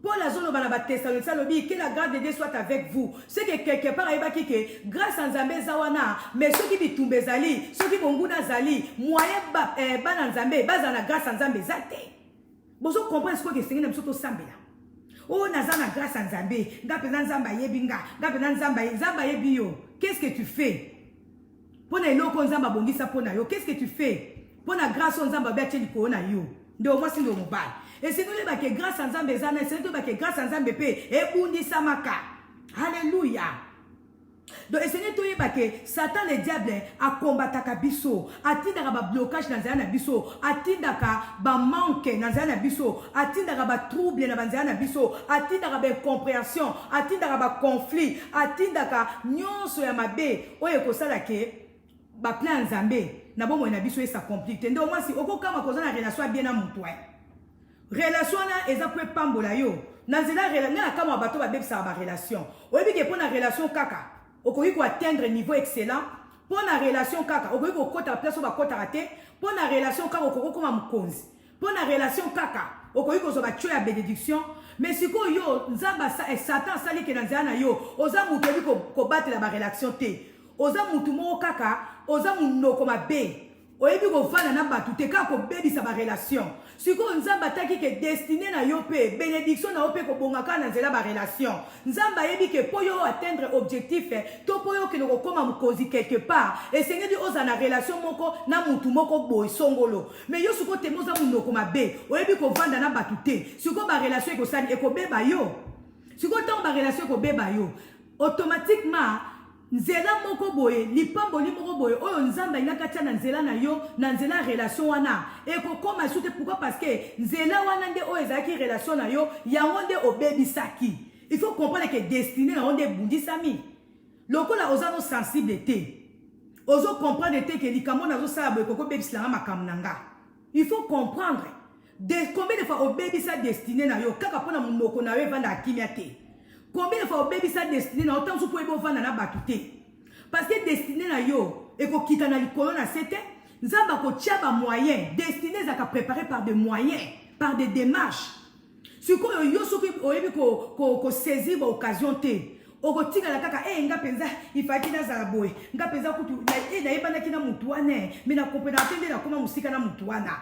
Paul azoloba na bathessaloniciens alobi que la grâce de Dieu soit avec vous c'est que quelque part ayebaki ke grâce ya nzambe eza wana mais soki bitumba ezali soki bonguna azali moyen bana nzambe bazala na grâce ya nzambe eza te bozo comprendre sikoyo kesenge na biso tosambela oyo naza na grâce ya nzambe nga mpenza nzambe ayebi nga mpenza nzambe ayebi yo qu'est-ce que tu fais mpona eloko nzambe abongisa mpona yo qu'est-ce que tu fais mpona grâce oyo nzambe abiatie likolo na yo nde omwasi nde omobali esengeli oyebake grâce ya nzambe eza na esengeli oyebake grâce ya nzambe mpe ebundisamaka halleluya donc esengeli toyebake satan le diable akombataka biso atindaka bablocage na nzela na biso atindaka bamanke na nzela na biso atindaka batrouble na banzela na biso atindaka baincompréhension atindaka baconflit atindaka nyonso ya mabe oyo ekosala ke baplan ya nzambe na bomoi na biso esakompli te nde omwasi okokama koza na relation bien na motu relation wana eza po epambola yo na nzela nde na kama bato babebisaka barelation oyebi ke mpo na relation kaka okoki koatteindre niveau excellent mpo na relation kaka okoki kokota place oyo bakotaka te mpo na relation kaka okoki kokoma mokonzi mpo na relation kaka okoki kozwa batio ya bénédiction mais sikoyo yo nzambe satan asali ke na nzela na yo oza moto oyebi kobatela barelation te oza mutu moko kaka oza munoko mabe oyebi kovanda na bato te kaka kobebisa barelation sikoyo nzambe ataki ke destine na yo mpe bénédiction na yo mpe kobongaka na nzela barelation nzambe ayebi ke mpo yo atteindre objectif to mpo yo okende kokóma mokonzi quelque part esengeli ozala na relation moko na mutu moko boye songolo mais yo sikoyo teme oza munoko mabe oyebi kovanda na bato te sikoyo barelation ekosali ekobeba yo sikoyo ntango barelation ekobeba yo automatiquement nzela moko boye lipamboli moko boye oyo nzambe alingaka tia na nzela na yo na nzela relation wana ekokoma esu te pourquoi parce que nzela wana nde oyo ezalaki relation na yo yango nde obebisaki il faut comprendre que destine na yo nde ebundisami lokola oza no sensible te ozo comprendre te ke likambo nazosala boye kokobebisanga makambo na nga il faut comprendre combien de fois obebisa destine na yo kaka mpona monoko na yo evanda akimia te. Combien de fois obébi sa destinée na autant soupo ebo vanda na batute parce que destinée na yo eko kita na likolo na sete nzamba ko tchaba moyen destinée zaka préparé par des moyens par des démarches siko yo soki oyebi ko saisir ba occasion te oko tika la kaka nga penza ifaki na zala boy nga penza kutu na yebana kina mutu wana mais na comprendre te na koma musika na mutu wana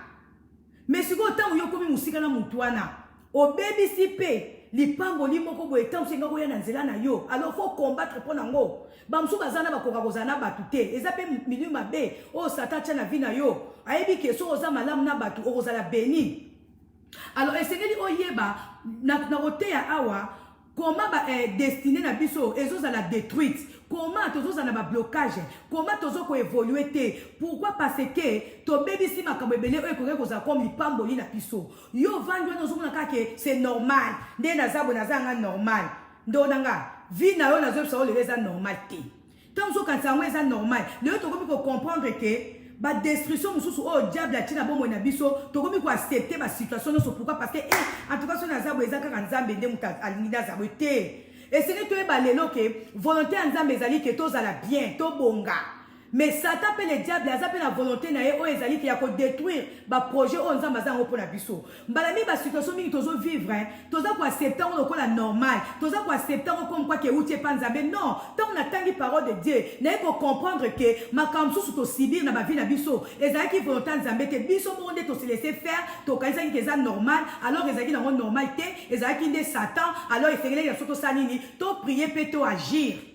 mais siko tant yo komi musika na mutu wana obébi si pe lipamboli moko boye tant senga koya na nzela na yo alors faut combattre pour nango bamsu bazana bakoka kozana batu te eza pe milieu mabe o satan tia na vie na yo ayebi ke so oza malamu na batu okozala béni alors esengeli oyeba na koteya awa comment destiné na biso ezozala détruite comment tozozala na blocage comment tozoko évoluer te pourquoi parce que tobebisi makambo ebele oyo ekoki kozala comme lipamboli na biso yo vandi wana ozomona kaka c'est normal nde nazabo nazanga normal ndonanga vie na yo nazoyebisa oyo lelo eza normal te ntango ozokanisa yango eza normal lelo tokomi kocomprendre ke badestruction mosusu oyo diable atina bomoi na biso tokomi koaccepte basituation nyonso pourquoi parce que en tout cas so nazabo eza kaka nzambe nde moto alingi nazabo te esengeli toyeba lelo ke volonté ya nzambe ezali ke tozala bien tobonga mais satan mpe le diable aza mpe na volonté na ye oyo ezali ke ya kodétruire baprojet oyo nzambe aza yango mpo na biso mbala mingi basituation mingi tozovivre toza koaccepte yango lokola normal toza koaccepte yango comme kwa ke euti epa nzambe non ntango natangi parole de dieu naye kocomprendre ke makambo mosusu tosibir na bavi na biso ezalaki volonté ya nzambe te biso moko nde tosi laisse faire tokanisaki ke eza normal alors ezalaki nango normal te ezalaki nde satan alors esengelaki na so tosala nini toprie mpe toagir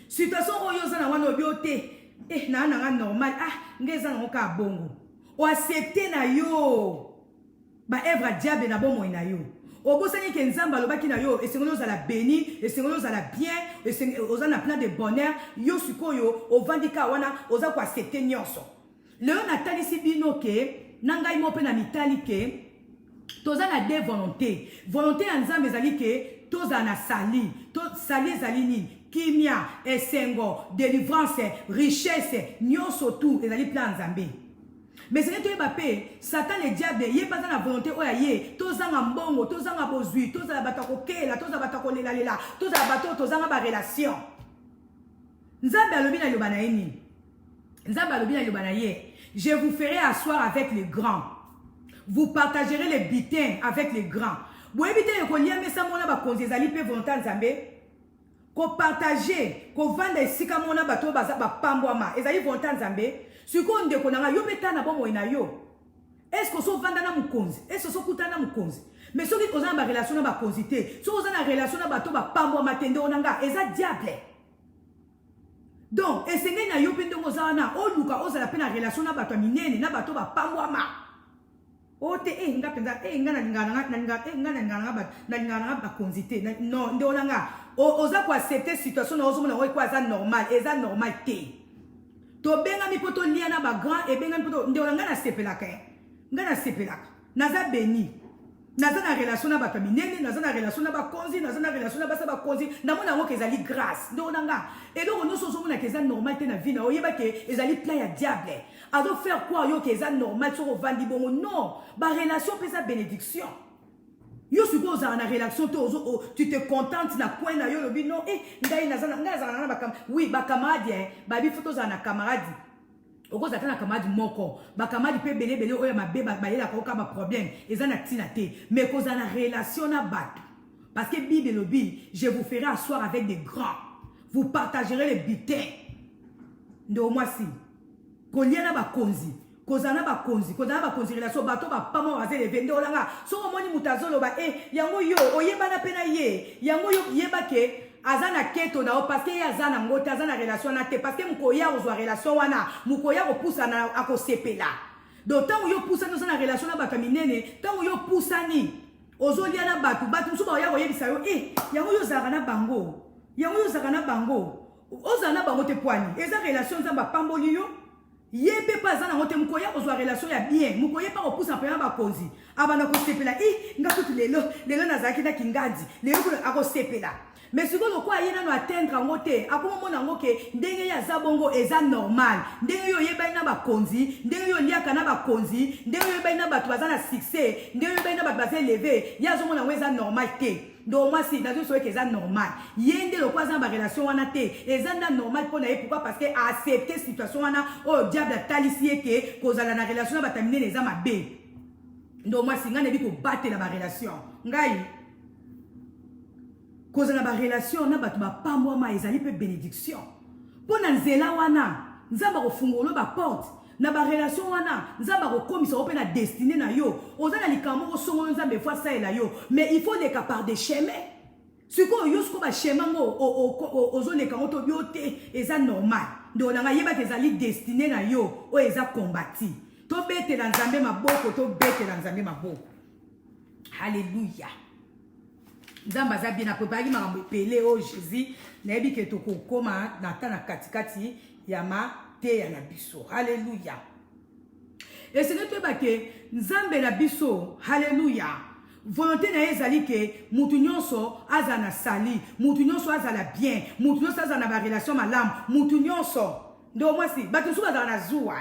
situation oyo oza na wana obi o te na nanga normal nge eza nango kaka bongo oaccepte na yo baevre diable na bomoi na yo obosani ke nzambe alobaki na yo esengeli ozala béni esengeli ozala bien oza na plein de bonheur yo sikoyo ovandi kaka wana oza koaccepte nyonso lelo natalisi bino ke na ngai mo mpe na mitali ke toza na de volonté ya nzambe ezali ke tozala na sali ezali nini kimia esengo délivrance richesse nyonso tout ezali plan nzambe mais c'est que mpe satan le diable ye baza na volonté oyo ye tozanga mbongo tozanga bozwi tozala bato kokela tozala bato kolelalela tozala bato tozanga ba relation nzambe alobi na loba na ye nini nzambe alobi na loba na ye je vous ferai asseoir avec les grands vous partagerez les bitins avec les grands boyebi te ekolia mesa mona bakonzi ezali mpe volonté ya nzambe kopartage kovanda esika mona bato baza bapambwama ezali volonté ya nzambe sikoyo ndeko nanga yo mpe ta na bomoi na yo eske osovanda na mokonzi eske osokutana na mokonzi mais soki oza na barelation na bakonzi te soki oza na relation na bato bapambwama te ndeko nanga eza diable donc esengeli na yo mpe ndenge oza wana oluka ozala mpe na relation na bato ya minene na bato bapambwama ote nga penza nga nalingana bakonzi te non ndeko nanga oza koaccepte situation na ozomona ngo eko eza normal te tobengami mpo tolia na bagrand ebengami mpo ndeko na ngai nasepelaka naza béni naza na relation na bato ya minene naza na relation na bakonzi naza na relation na basa bakonzi namona yango ke ezali grâce ndeko na nga eloko nyonso ozomona ke eza normal te na vie na oyeba ke ezali plan ya diable azofaire quoi yo ke eza normal soki ovandi bongo non barelation mpe eza bénédiction yo sikoyo ozala na relation te tu te contente na coin na yo lobi non ngai azala na bacamarade oui bacamarade babi fo tozala na camarade okozala te na camarade moko bacamarade mpe ebele oyo mabe bayelaka oka baproblème eza na ntina te mais kozala na relation na bato parce que bible elobi je vous ferai asseoir avec des grands vous partagerez les butins. De au moins si. Koliana ba konzi. Kozana ba konzi relation bato ba pamo aze le vende olanga. So omoni mutazolo ba yango yo oyeba na pena ye. Yango yo yeba ke azana keto na o parce que azana ngota azana relation na te parce que mukoya ozwa relation wana mukoya kopousa na akosepela. Donc tant yo pousa na relation na bato minene, tant yo pousa ni ozolia na bato musuba oya koyebisa yo yango yo zaka na bango. Yango yo zaka na bango. Ozana bango te poani. Eza relation za ba pamboli yo. Yebe pas zana ngote mukoya ozwa relation ya bien. Mukoye pa kopousa pena ba konzi. Abana ko sepela ngakutu lelo nazaki na kingadi. Lelo ko akosepela. Mais si vous avez atteindre en côté, à comment on a que ndenge ya zabongo eza normal, ndenge yo yeba ina ba konzi, ndenge yo liaka na ba konzi, ndenge yo yeba ina ba tuaza na succès, ndenge yo yeba ina ba baze levé, ya zo mona weza normal te. Donc moi si dans ce que eza normal, yende lo kwa za ba relation wana te, eza na normal pour na pourquoi parce que accepter situation wana o diable a talisie ke kozala na relation ba terminer les ama be. Donc moi si ngane bi ko battre la ba relation. Ngai cause na ba relation na bato ba pamwa ma ezali pe bénédiction pona nzela wana nzamba ko fungolo ba porte na ba relation wana nzamba ko komisa ope na destinée na yo ozana likambo ko songo nzambe fois ça ela yo mais il faut les cas par des chemins siko yo sko ba chemin ngo ozoleka ngoto biote eza normal ndo na yeba ke ezali destinée na yo o eza combati to bete na nzambe maboko to bete na nzambe maboko. Alléluia. Nzamba za bien préparé makambo pelé o Jésus na yebi ke to kokoma na ta na katikati ya ma te ya na biso. Alléluia. Et c'est notre bake nzambe na biso. Alléluia. Volonté na ezali ke mutu nyonso azana sali, mutu nyonso azala bien, mutu nyonso azana ba relation malamu, mutu nyonso. Ndo moi si bato suba za na zuwa.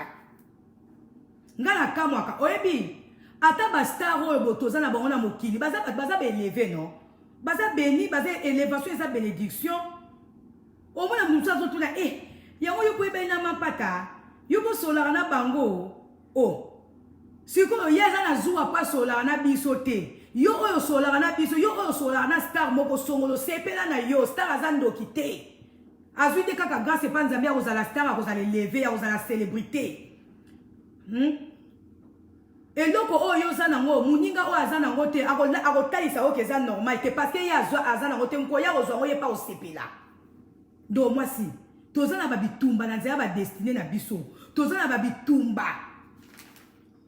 Ngala kamwaka oyebi ata ba star oyo botoza na bango na mokili baza élevé non. Baza béni, baza élévation et sa bénédiction. Au moins, nous sommes tous là. Yango yo pouvez bénir ma pata. Yo po solar na bango. Oh. Si ko yaza na zuwa pa solar na bisote. Yo oyo solar na biso, yo oyo solar na star moko songolo sepela na yo star azando kite. Azuite kaka grâce pa nzambe a la star a lever a la célébrité. Et donc, yo zanango, muninga o azanango te, akotalisa o keza normal, te parce que ya azanango te, mko ya ozwango ye pa osepela. Donc, moi si, tozana babitumba, na nzela ba destiné na biso, tozana babitumba,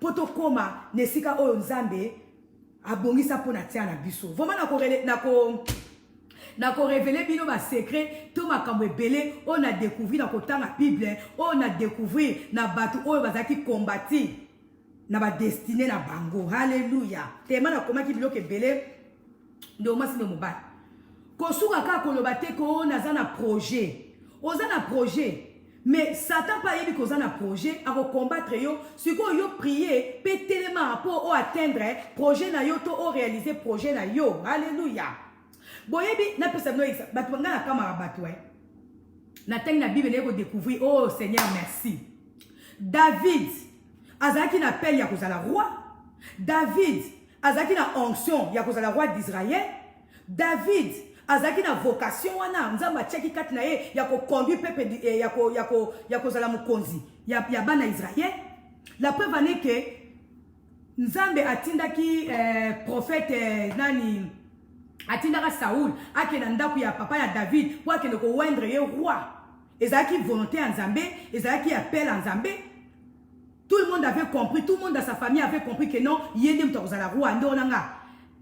poto koma, nesika o nzambe, abongisa po na tia na biso. Vraiment, nako révéler bino ba secret, to makambo ebele, on a découvert na kotanga Bible, on a découvert na batu oyo bazaki kombati. Na ba destiné na bango. Alléluia. Tellement na komaki biloke belé ndo masi no mobali. Kosuka ka koloba te ko naza na projet. Oza na projet. Mais Satan pa yebi ko za na projet a combattre yo, siko yo prier pe tellement pour o atteindre projet na yo to o réaliser projet na yo. Alléluia. Boyebi na pesa no exa batu ngana kama batu na teng na Bible ko découvrir oh Seigneur merci. David azaki na appel ya kozala roi. David azaki na onction ya kozala roi d'Israël. David azaki na vocation wana nzamba tcheki kat na ye ya ko conduire peuple ya kozala mukonzi ya bana Israël. La preuve est que nzambe atindaki prophète nani atindaka Saoul akena ndaku ya papa ya David pour akende ko wendre ye roi. Ezaki volonté ya nzambe, ezaki appel ya nzambe. Tout le monde avait compris, tout le monde dans sa famille avait compris que non, il y a des roi.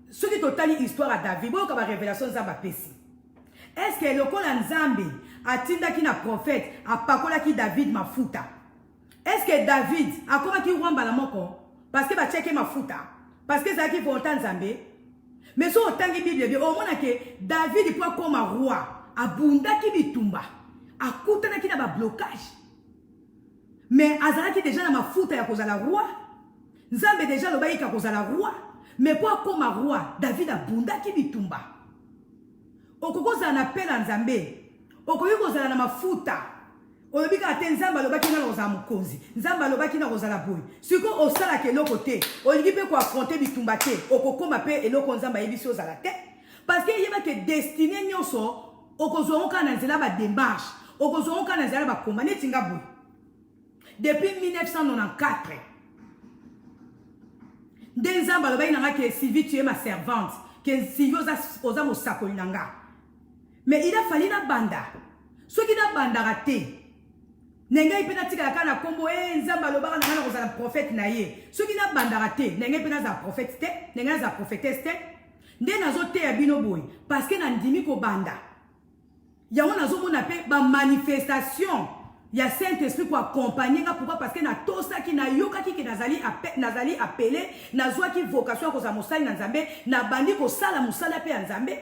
Ce qui est totalement histoire à David, il y a une révélation de Pesi. Est-ce que le col Nzambe a tinda qui na prophète, a pakola qui David ma futa? Est-ce que David a comment qui roi balamoko? Parce que va checker ma futa. Parce que ça qui pour autant Nzambe. Mais sur autant qui Bible, au moins que David il peut comme roi, a bunda qui bitumba, a kutana qui na ba blocage. Mais azalaki déjà na mafuta ya kozala roi. Nzambe déjà lo bayika kozala roi. Mais pour comme roi, David a bunda ki bitumba. Okokoza na pela nzambe. Okoyi kozala na mafuta. Oyobika ate nzamba lo baki na kozala mukonzi. Nzamba lo baki na kozala boy. Siko osala ke loko te. Olingi pe ko affronter bitumba te. Okokoma pe eloko nzamba yebisi ozala te. Parce que yeba ke destiné nyonso okozonga na nzela ba démarche, okozonga na nzela ba komba neti nga boy. Depuis 1994, nde nzambe alobai nanga ke Sylvie tu es ma servante, que Sylvie oza mosakoli nanga. Mais il a fallu na banda. Soki na banda raté. Nengai pena tika kana kombo nzambe alobaka nanga na kozala prophète na ye. Soki na banda raté, nengai pena za prophète te, nengai za prophétesse te. Nde nazo te ya bino boy parce que na ndimi ko banda. Yango nazo mona pe ba manifestation ya Saint-Esprit pour accompagner nga pourquoi parce que na tosa ki na yoka ki nazali appelé nazwa ki vocation ko za mosali na Nzambe na bandi ko sala musala pe ya Nzambe.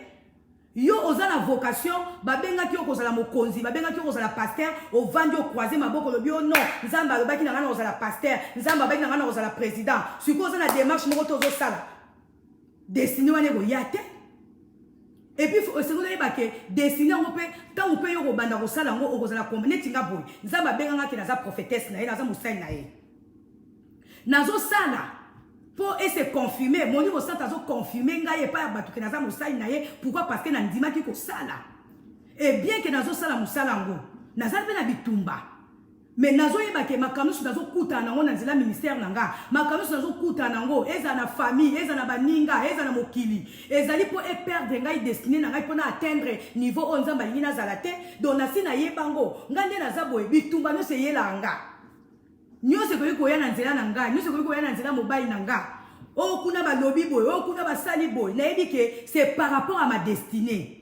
Yo oza na vocation babenga ki okozala mokonzi babenga ki okozala pasteur au vandi au croiser maboko lobi o non Nzambe alobaki na ngana ozala pasteur Nzambe abaki na ngana ozala président siko oza na démarche moko tozo sala destiné wane ko yate et puis c'est qu'on a que destiné on peut tant on peut yo banda ko sala ngo okozala kombe neti nga boy Nzambe abenga nga ki naza prophétesse na ye naza musali na ye nazo sala pour essayer de confirmer, mon niveau sant azo confirmer nga ye pa batu ke naza musali na ye pourquoi parce que na ndima ki ko sala et bien que nazo sala musala ngo naza pe na bitumba mais nazo yeba ke makambo nazo kuta na ngo na nzela ministère nanga makambo nazo kuta na ngo eza na famille eza na baninga eza na mokili ezali po e perdre ngai destiné na ngai po na atteindre niveau o Nzambe alingi nazala te donc nasi na yeba ngo ngande naza boye bitumba no se yelanga nyose ko ya na nzela na ngai nyose ko ya na nzela mobile na ngai o kuna ba lobby boy o kuna ba sali boy na yebi ke c'est par rapport à ma destinée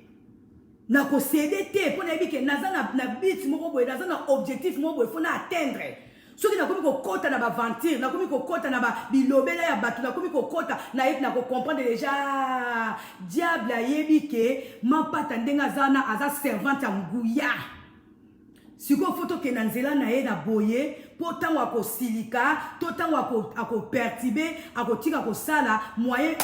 na ko céder te po na yebi ke naza na but moko boy naza na objectif moko boy faut na atteindre soki na komi ko kota na ba venture na komi ko kota na ba bilobela ya batu na komi ko kota na yebi na ko comprendre déjà diable yebi ke mapata ndenga zana aza servante ya nguya siko foto ke na nzela na ye na boye po tango akosilika to tango akoperturbe akotika kosala moyen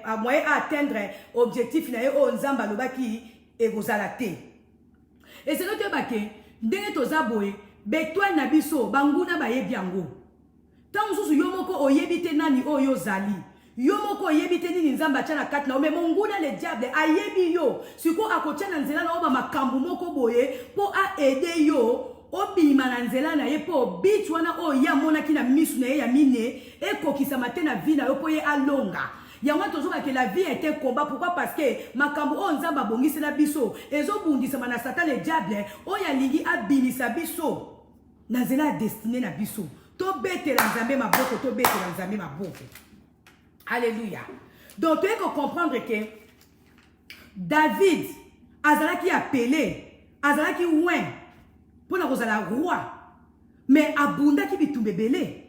à atteindre objectif na ye o Nzambe alobaki ekozala te et c'est notre bake ndenge toza boye betwale na biso banguna bayebi yango tango susu yo moko oyebi te nani oyo zali yo moko oyebi te nini Nzambe atia na kati na yo mais monguna le diable ayebi yo siko akotia na nzela na yo bamakambo moko boye po aide yo obima na nzela na ye po bit wana o ya monaki na misu na ye ya mine ekokisama te na vie na yo po ye alonga yango tozoba que la vie est un combat pourquoi parce que makambo o Nzambe abongisela biso ezobundisama na Satan le diable o ya lingi abimisa biso na nzela ya destiné na biso to betela Nzambe maboko to betela Nzambe maboko. Alléluia. Donc tu peux comprendre que David azalaki appelé azalaki ouin pour na kozala roi mais abundaki bitumbe belé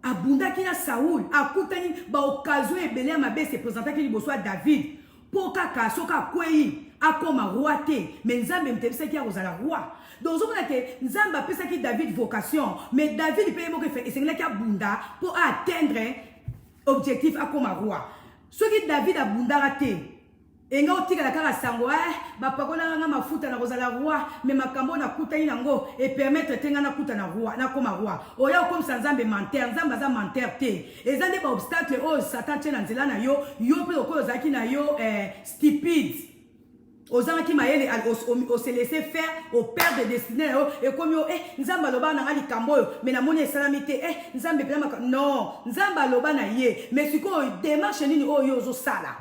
abundaki na Saoul akutani ba occasion ebele mabe se présentaki liboso David pour kaka soka kwei akoma roi te mais Nzambe mtebisaki ya kozala roi donc on a que Nzambe apesaki David vocation mais David peut yemo ke fait esengelaki abunda pour atteindre objectif akoma roi soki David abundaka te enga otikala kaka sango bapakola nga mafuta na kozala roi mais makambo na kutani nango et permettre tenga na kuta na roi na koma roi oya comme ça Nzambe menteur Nzambe za menteur te ezande ba obstacle o Satan tena nzela na yo yo pe okolo zaki na yo stupide ozanga ki mayele o se laisser faire au père de destinée et comme yo Nzambe aloba na ngali kamboyo mais na moni esalamité Nzambe pe non Nzambe aloba na ye mais siko démarche nini o yo zo sala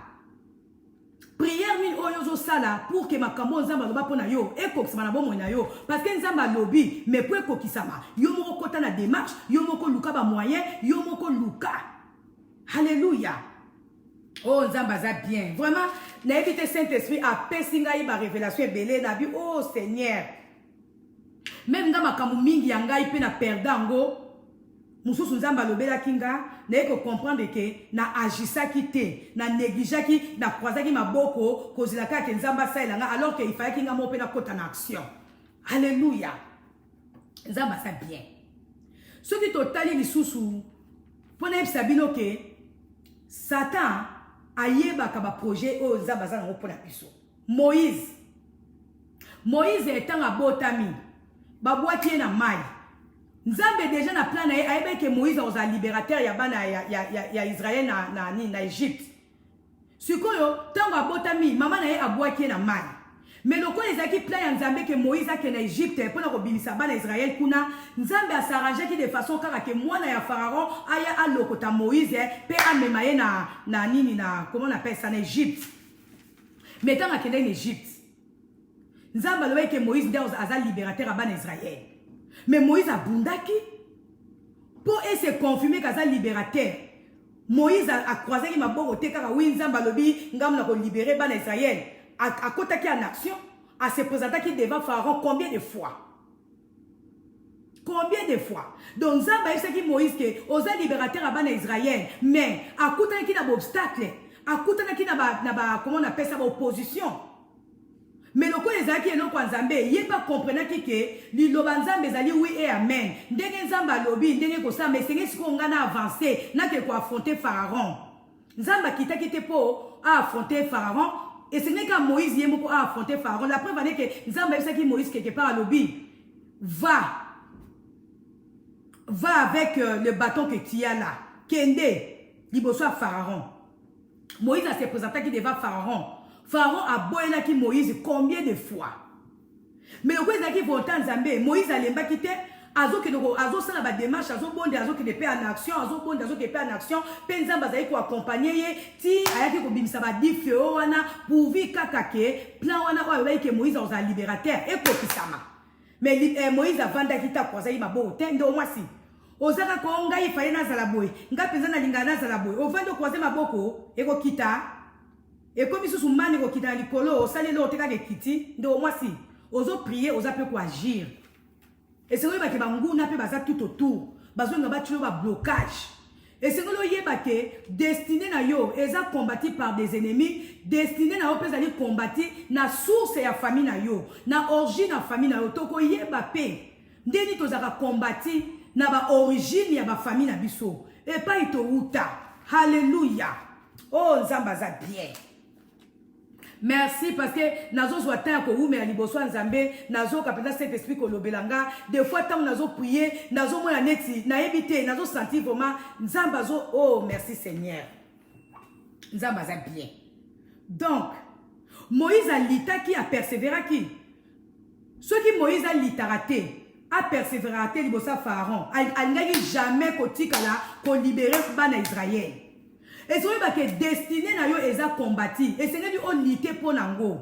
prière nini o yo zo sala pour que makambo Nzambe aloba pona yo ekokisama na bomo na yo parce que Nzambe alobi mais pour ekokisama yo moko kota na démarche yo moko luka ba moyen yo moko luka. Alléluia. Oh Nzambe aza bien vraiment na évité Saint-Esprit a pesinga ba révélation belé na bi oh Seigneur même nga makambo mingi ya ngai pe na perdango mususu Nzambe alobela kinga na eko comprendre que na agisaki te na négligeaki na croisaki maboko kozilaka ke Nzambe asalela nga alors que il fallait kinga mo pe na kota na action. Alléluia. Nzambe aza bien soki totali lisusu pona yebisa bino ke Satan ayebaka ba projet o Nzambe aza nango pona biso. Moïse etanga botami babwaki na mai Nzambe déjà na plan na ye ayebaki ke Moïse oza libérateur ya bana ya Israël na Égypte sikoyo tango abotami mama na ye abwaki na mai Mais le quoi les aki plan ya Nzambe que Moïse a que na Égypte pour na kobimisa bana Israël kuna Nzambe a s'arranger qui de façon kaka que mwana ya Pharaon aya alokota Moïse pe amemaye na nini na comment on appelle ça en Égypte. Mais tant que en Égypte Nzambe a que Moïse nde aza libérateur à bana Israël. Mais Moïse a bundaki pour se confirmer qu'aza libérateur. Moïse a croisé qui m'a beau te kaka oui Nzambe lobi ngam na ko libérer bana Israël. À côté qui en action, à se présenter qui devant Pharaon combien de fois? Combien de fois? Donc, Zamba c'est qui Moïse qui osa libérateur à bana Israël, mais à côté qui n'a pas obstacle, à côté qui n'a pas comment on appelle ça opposition. Mais le coup les qui est non Nzambe, il pas comprendre que liloba Nzambe zali oui et amen. Ndenge Nzamba lobi, ndenge ko ça mais c'est ce qu'on a avancé, n'a que quoi affronter Pharaon. Nzamba qui te pour affronter Pharaon. Et ce n'est qu'à Moïse qui a affronté Pharaon. La preuve est que Nzambe c'est qui Moïse quelque part à l'obi. Va avec le bâton que tu as là. Kende, liboso à Pharaon. Moïse a se présenté qui devant Pharaon. Pharaon a boyé là qui Moïse combien de fois. Mais le coup est qui vont Nzambe. Moïse a l'emba quitté. Azo sala ba démarche azo bonde azo ke de paix en action azo bonde azo ke paix en action penza bazai ko accompagner ti ayaki ko bimisa ba dife wana pour vi kakake plan wana o ba ke Moïse oza libérateur et ko kisama mais Moïse avanda kita kwa za mabo tende o mwasi ozaka ko ngai fale na zala boy nga penza na linga na zala boy o vando kwa za maboko e ko kita e ko misu sumane ko kita likolo sale lo teka ke kiti ndo o mwasi ozo prier oza pe ko agir. Et c'est vrai que bangu n'a pas tout autour. Bazo nga ba tuer ba blocage. Et c'est que destiné na yo, eza combattu par des ennemis, destiné na yo pesa ali combattu na source ya famille na yo, na origine na famille na yo toko yeba pe. Ndeni tozaka combattu na ba origine ya ba famille na biso. Et pas ito uta. Hallelujah. Oh Nzamba za bien. Merci parce que nazo zwata ko ume aliboso Nzambe nazo kapenda cet esprit ko lobelanga des fois tant nazo prier nazo mona neti na éviter nazo sentir vraiment Nzamba zo oh merci Seigneur Nzamba za bien. Donc Moïse a lita qui a persévéré qui ce qui Moïse a littératé a persévéré liboso Pharaon al ngaki jamais ko tikala ko libérer bana Israël. Et c'est que destiné na yo eza combattu et c'est que on lutter pour nango.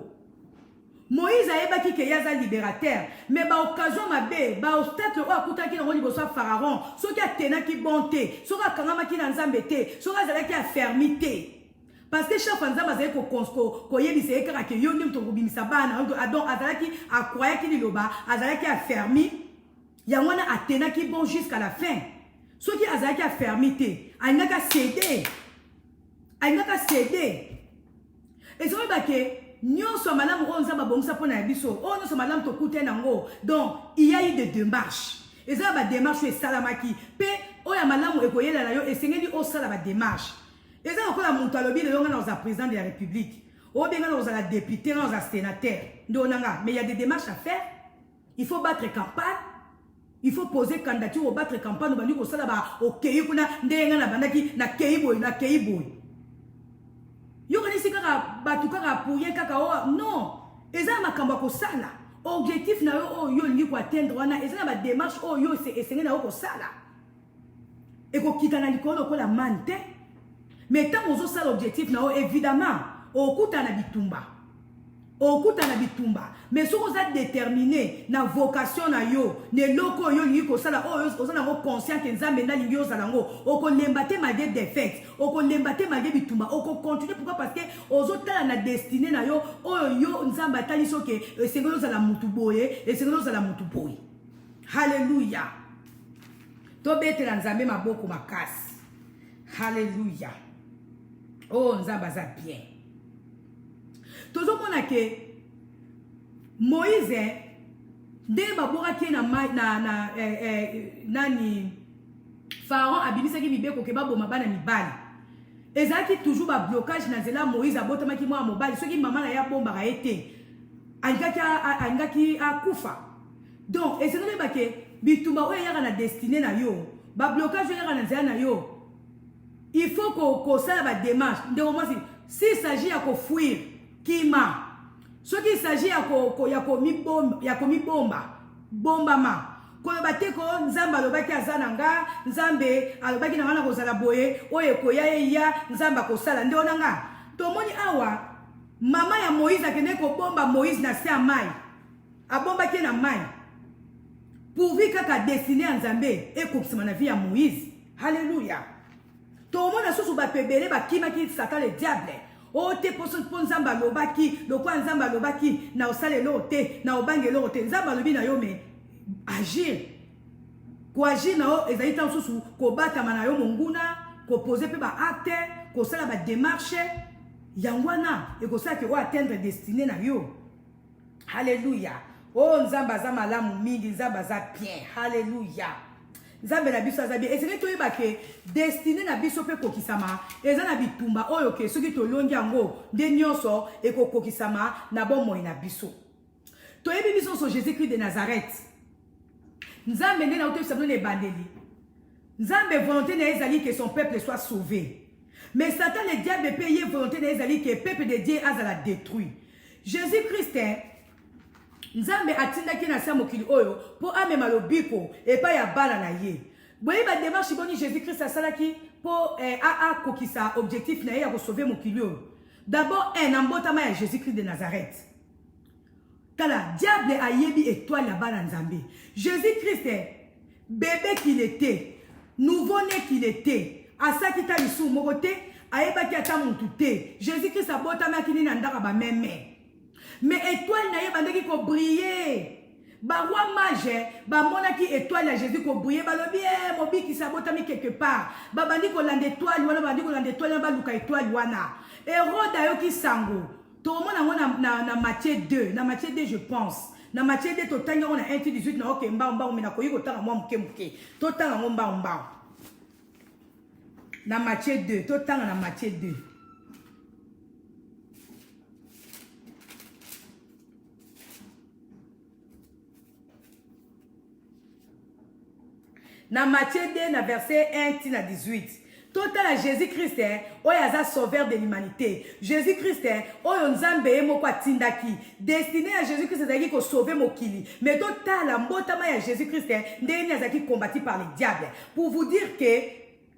Moïse a eba ki yaza libérateur mais ba occasion mabe ba obstacle o akuta ki na liboso Pharaon so ki atena ki bonté so ka kangama ki na Nzambe te so ka zala ki affermité parce que chaque fois Nzambe azali ko yebisa ekaka ke yo ndim to bimisa bana donc azala ki akroya ki liloba azala ki affermi ya wana atena ki bon jusqu'à la fin so ki azala ki affermité ainaka céder Aïnaka cédé. Et c'est vrai que nous sommes madame Ronza Babongsa pour Nabiso. Oh, nous sommes madame Tokute Nango. Donc, il y a eu des démarches. Et ça, la démarche est salamaki. Pe, oh, ya madame Ekoye la yo, et c'est dit, oh, ça, la démarche. Et ça, encore la montalobi, le long, dans la président de la République. Oh, bien, dans la députée, dans la sénateur. Mais il y a des démarches à faire. Il faut battre campagne. Il faut poser candidature au battre campagne. Nous allons faire ça, ok, kuna, ndenga na bandaki, na keiboy, na keiboy. Yo kanisi kaka batu kaka pouye kaka o non eza makamba ko sala objectif na yo yo lingi ko atteindre wana eza ba démarche o yo c'est esengé na ko sala et ko kitana likolo ko la mante mais tant ozo sala objectif na o évidemment okuta na bitumba mais si vous êtes déterminé na vocation na yo ne loko yo lingi ko sala o ozo na conscient que Nzambe na lingi yo zalango o ko lembate malgré défaite o ko lembate malgré bitumba o ko continuer pourquoi parce que ozo tala na destinée na yo o yo Nzambe tali so ke sengolo za la mutu boye et sengolo za la mutu boye. Hallelujah. To betela Nzambe maboko makasi. Hallelujah. Oh Nzambe za bien. Toujours qu'on a que Moïse dès babora qui nani Pharaon abimisa ki mibeko ke baboma bana mibali ezaki toujours ba blocage na zela Moïse abotama ki mwa mobali soki mama na ya bomba ka été angaki akufa donc et c'est donc ba ke bitumba oyo yaka na destiné na yo ba blocage yaka na zela na yo il faut ko sala ba démarche ndeko mwasi s'il s'agit ya ko fuir Kima. Ce qui s'agit ya komi bombama. Koyeba te ko nzambe alobaki aza na nga, nzambe alobaki na nga na kozala boye, oyo ekoya ya nzambe akosala nde ona nga. Tomoni awa mama ya Moïse akende kobomba Moïse na se ya mai. Abombaki na mai. Pourvu kaka destiné ya nzambe ekokisama na vie ya Moïse. Alléluia. Tomona susu bapebele bakimaki Satan le diable. O te po nzambe alobaki, lokwa nzambe alobaki na osalelo te, na obangelo te. Nzambe alobi na yo me agir. Ko agir na yo ezali tan susu ko batama na yo monguna, ko poser pe ba acte, ko sala ba démarche yangwana et ko sala ke o atteindre destinée na yo. Alléluia. Oh nzambe aza malamu mingi, nzambe aza bien. Alléluia. Nzambe na biso aza bien. Et c'est toyeba ke destinée na biso pe kokisama eza na bitumba oyo ke soki tolongi yango nde nyonso ekokokisama na bomoi na biso. Toyebi biso so Jésus-Christ de Nazareth. Nzambe nde na utebisa bino na ebandeli. Nzambe volonté na ezali que son peuple soit sauvé. Mais Satan le diable pe ye volonté na ezali que peuple de Dieu azala détruit. Jésus-Christ Nzambe atindaki na sa mokili oyo po amema lobiko epa ya bana na ye. Boye ba démarche boni Jésus-Christ asalaki po kokisa objectif na ye ya ko sauver mokili oyo. D'abord un mbotama ya Jésus-Christ de Nazareth. Tala diable ayebi étoile ya bana Nzambe. Jésus-Christ bébé qu'il était, nouveau-né qu'il était, asaki ta lisu moko te, ayebaki ata mutu te. Jésus-Christ abotamaki ni na ndaka ba meme. Mais étoile na ye bandaki ko briller. Ba roi mage, ba monaki étoile ya Jésus ko briller, ba lobi mobiki sabotami quelque part. Ba bandi ko lande étoile wana, bandi ko lande étoile ba luka étoile wana. Hérode ayoki sango. To mona na Matthieu 2, na Matthieu 2 je pense. Na Matthieu 2 to tanga on a 1:18 na OK mba mena ko yiko tanga mwa muke. To tanga mba. Na Matthieu 2, to tanga na Matthieu 2. Na Matthieu 2, na verset 1 à 18. Total à Jésus-Christ, oyaza sauveur de l'humanité. Jésus-Christ, oyo nzambe moko atindaki. Destiné à Jésus-Christ ezaki ko sauver mokili. Mais total la mbotama ya Jésus-Christ, ndeni azaki combattu par les diables. Pour vous dire que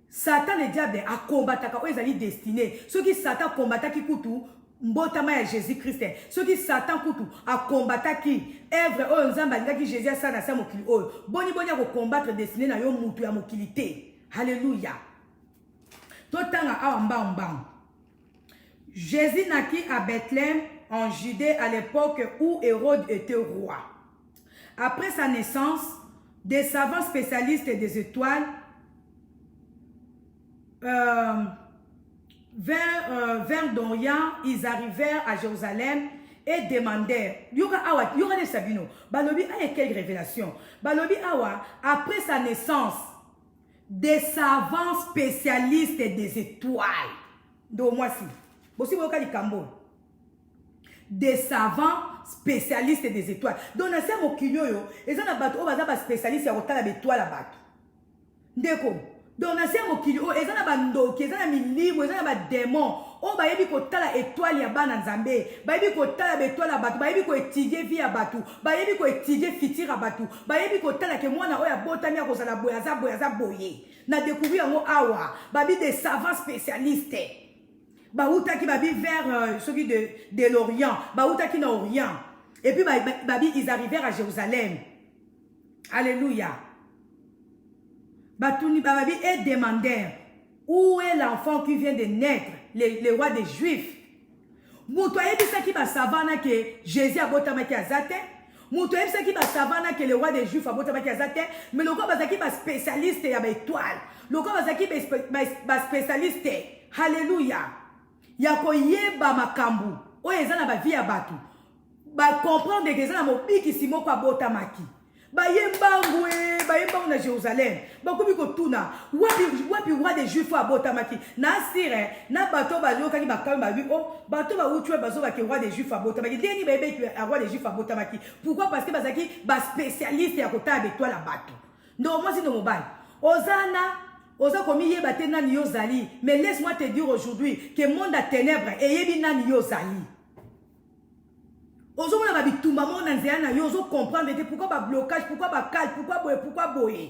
Satan le diable a combattu oyo ezali destiné. Ce qui Satan combattaki kutu mbotama ya Jésus-Christ. Ce qui Satan kutu a combattaki œuvre oyo nzambe alingaki Jésus asala sa mokili oyo. Boni ko combattre destiné na yo mutu ya mokili te. Alléluia. Totanga awa. Jésus naquit à Bethléem en Judée à l'époque où Hérode était roi. Après sa naissance, des savants spécialistes des étoiles vers d'Orient, ils arrivèrent à Jérusalem et demandèrent, yoga de Sabino, balobi a quelle révélation? Balobi awa, après sa naissance, des savants spécialistes des étoiles. Donc moi si. Aussi vous avez Cambo. Des savants spécialistes des étoiles. Donc na se mokilio yo, ezana na bato o baza ba spécialiste ya kotala étoile à bato. Ndeko. Donc na se mokilio ezana ba ndoki, ezana milimo, ezana ba démon. O ba yebi kotala étoile ya bana Nzambe. Ba yebi kotala étoile à bato, ba yebi ko étudier vie à bato, ba yebi ko étudier futur à bato, ba yebi kotala ke mwana oya botami ya kozala boya boye. Na découvrir ngo awa, babi des savants spécialistes. Ba utaki babi vers celui de l'Orient, ba utaki na Orient. Et puis babi ils arrivèrent à Jérusalem. Alléluia. Batuni babi et demandèrent où est l'enfant qui vient de naître, le roi des Juifs. Mouto ayebisaki ba savana que Jésus abotamaki azate. Mouto ayebisaki ba savana que le roi des Juifs abotamaki azate, mais le roi bazaki ba spécialiste ya ba étoile. Le roi bazaki ba spécialiste. Alléluia. Ya koyeba makambu. Oyo ezana ba vie ya batu. Ba comprendre que ezana mobiki simoko abotamaki. Ba yembangu na Jérusalem. Ba komi ko tuna. Wapi roi des Juifs abotamaki. Na sire na bato ba yoka ki makambu ba lui oh bato ba utuwe bazo ba ke roi des Juifs abotamaki. Deni ba yebe ki roi des Juifs abotamaki. Pourquoi? Parce que bazaki ba spécialiste ya kotala étoile la bato. Donc moi si no mobile. Oza komi yeba te nani yo zali. Mais laisse-moi te dire aujourd'hui que monde à ténèbres et yebi nani yo zali. ba bitumba mo na nzela na yo zo comprendre que pourquoi ba blocage, pourquoi ba calme, pourquoi boye.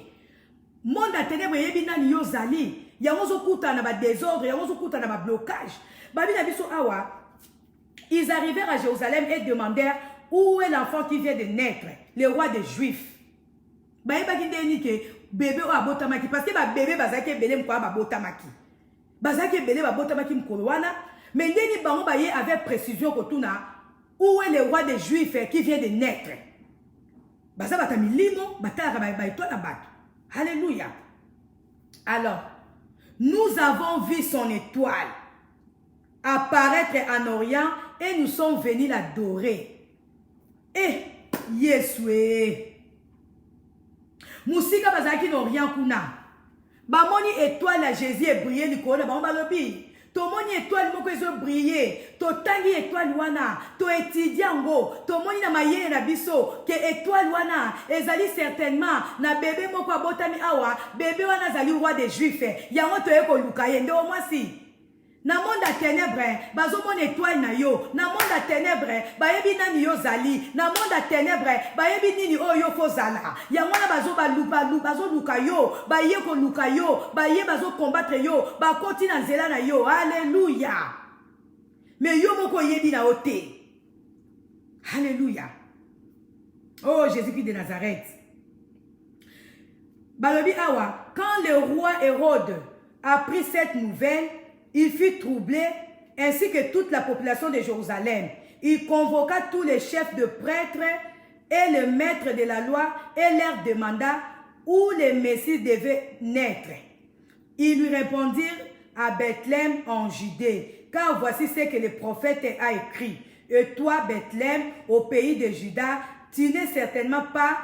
Monde a ténèbres yebi nani yo zali. Yango zo kuta na ba désordre, yango zo kuta na ba blocage. Ba bi na biso awa. Ils arrivèrent à Jérusalem et demandèrent où est l'enfant qui vient de naître, le roi des Juifs. Ba yeba ki ndeni ke bébé o abotamaki parce que ba bébé bazaki belé mko ba botamaki. Bazaki belé ba botamaki mkolo wana, mais ndeni bango ba ye avec précision ko tuna où est le roi des Juifs qui vient de naître. Baza batami limo batala ba etoile na bato. Alléluia. Alors, nous avons vu son étoile apparaître en Orient et nous sommes venus l'adorer. Eh, Yesue. Musika bazaki n'Orient kuna. Bamoni étoile à Jésus et briller likona bamba lobi. Tomoni étoile moko ezo briller. To tangi étoile wana. To étudiango. Tomoni na mayele na biso. Que étoile wana. Ezali certainement. Na bébé moko abotami awa. Bébé wana zali roi des Juifs. Yango to eko lukaye. Nde omwasi. Na monde à ténèbres, bazo mon étoile na yo. Na monde à ténèbres, bayebi nani yo zali. Na monde à ténèbres, bayebi nini o yo fozala. Yango na bazo bazo luka yo. Baye ko luka yo. Baye bazo combattre yo. Ba koti na nzela na yo. Alléluia. Mais yo moko yebi na ote. Alléluia. Oh Jésus-Christ de Nazareth. Balobi awa, quand le roi Hérode apprit cette nouvelle, il fut troublé, ainsi que toute la population de Jérusalem. Il convoqua tous les chefs de prêtres et le maître de la loi et leur demanda où le Messie devait naître. Ils lui répondirent à Bethléem en Judée, car voici ce que le prophète a écrit. Et toi, Bethléem, au pays de Juda, tu n'es certainement pas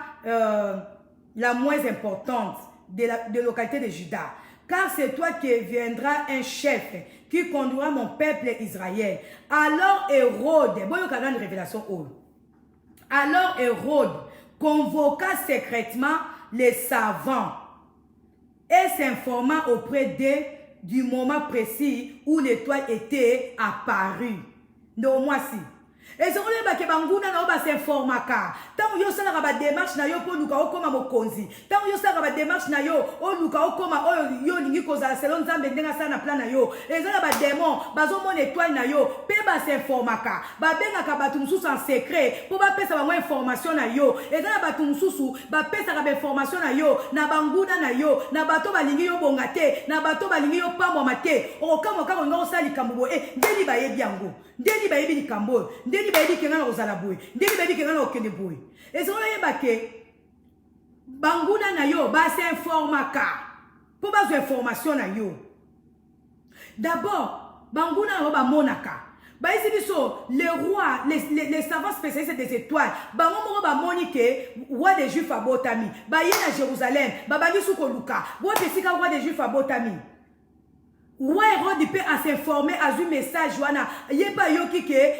la moins importante de localité de Juda. Car c'est toi qui viendras un chef qui conduira mon peuple Israël. Alors Hérode, une révélation. Alors Hérode convoqua secrètement les savants et s'informa auprès d'eux du moment précis où l'étoile était apparue. Donc moi si. Et c'est que les banguna na ba s'informaka. Tant yo sala ba démarche na yo po luka okoma mokonzi. Tant yo sala ba démarche na yo o luka okoma o yo lingi kozala selon Nzambe ndenga sala na plan na yo. Et ça ba démon bazo mon étoile na yo pe ba s'informaka. Ba benga ka batu mususu en secret po ba pesa ba information na yo. Et ça batu mususu ba pesa ka information na yo na banguna na yo na bato ba lingi yo bongate na bato ba lingi yo pambo mate. O kama ka ngo sali kambo ndeni ba yebi yango. Ndeni ba yebi likambo. Ndeni bayebi ke ngana ozala boye ndeni bayebi ke ngana okende boye ezolo yeba ke banguna na yo ba s'informaka po bazo information na yo d'abord banguna na yo ba monaka ba isi biso les rois les savants spécialistes des étoiles bango moko ba moni ke roi des Juifs abotami ba ye na Jérusalem ba bangi suko luka bo pesika roi des Juifs abotami. Roi Hérode peut s'informer à un message wana yeba yoki ke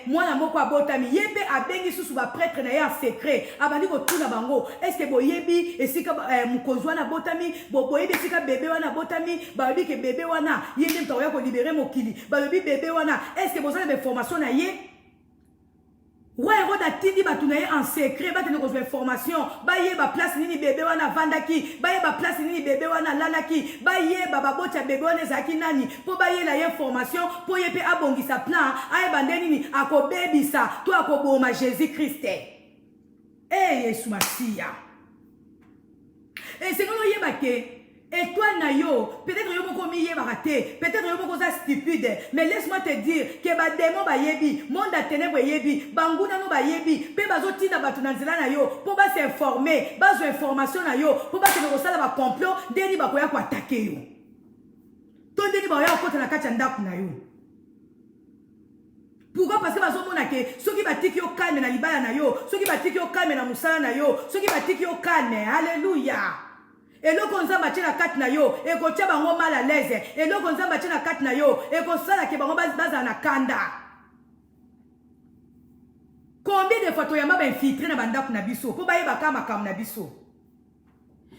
mwana moko abotami yebe abengi susu ba prêtre na ya secret abandi ko tuna bango est-ce que boyebi esika mukonzi wana abotami boyebi esika bébé wana abotami ba yobi ke bébé wana yende mtaoya ko libérer mokili ba yobi bébé wana est-ce que bozala information na ye. Roi Hérode a tindi batunaye en secret ba tene ko information ba ye ba place nini bébé wana vandaki ba ye ba place nini bébé wana lanaki ba ye ba babota bébé wana zaki nani po ba ye la information po ye pe abongi sa plan aye bandeni ni akobebisa to akoboma Jésus Christ. Yesu Masia. Et c'est quand on yeba ke étoile na yo, peut-être yo moko mi yeba raté, peut-être yo moko za stupide, mais laisse-moi te dire que ba démon ba yebi, monde à ténèbres yebi, banguna no ba yebi, pe bazo tina batu na nzela na yo, po ba s'informer, bazo information na yo, po ba te ko sala ba complot, deni ba ko ya ko attaquer yo. To deni ba ya ko na kati ndaku na yo. Pourquoi? Parce que bazo mona ke soki batiki yo calme na libala na yo, soki batiki yo calme na musala na yo, soki batiki yo calme. Alléluia. Et le konzamba tena kat na yo, et ko tia bango mal à l'aise. Et le konzamba tena kat na yo, et ko sala ke bango baza na kanda. Combien de fois to yamba ba infiltrer na bandaku na biso, po baye bakama kam na biso.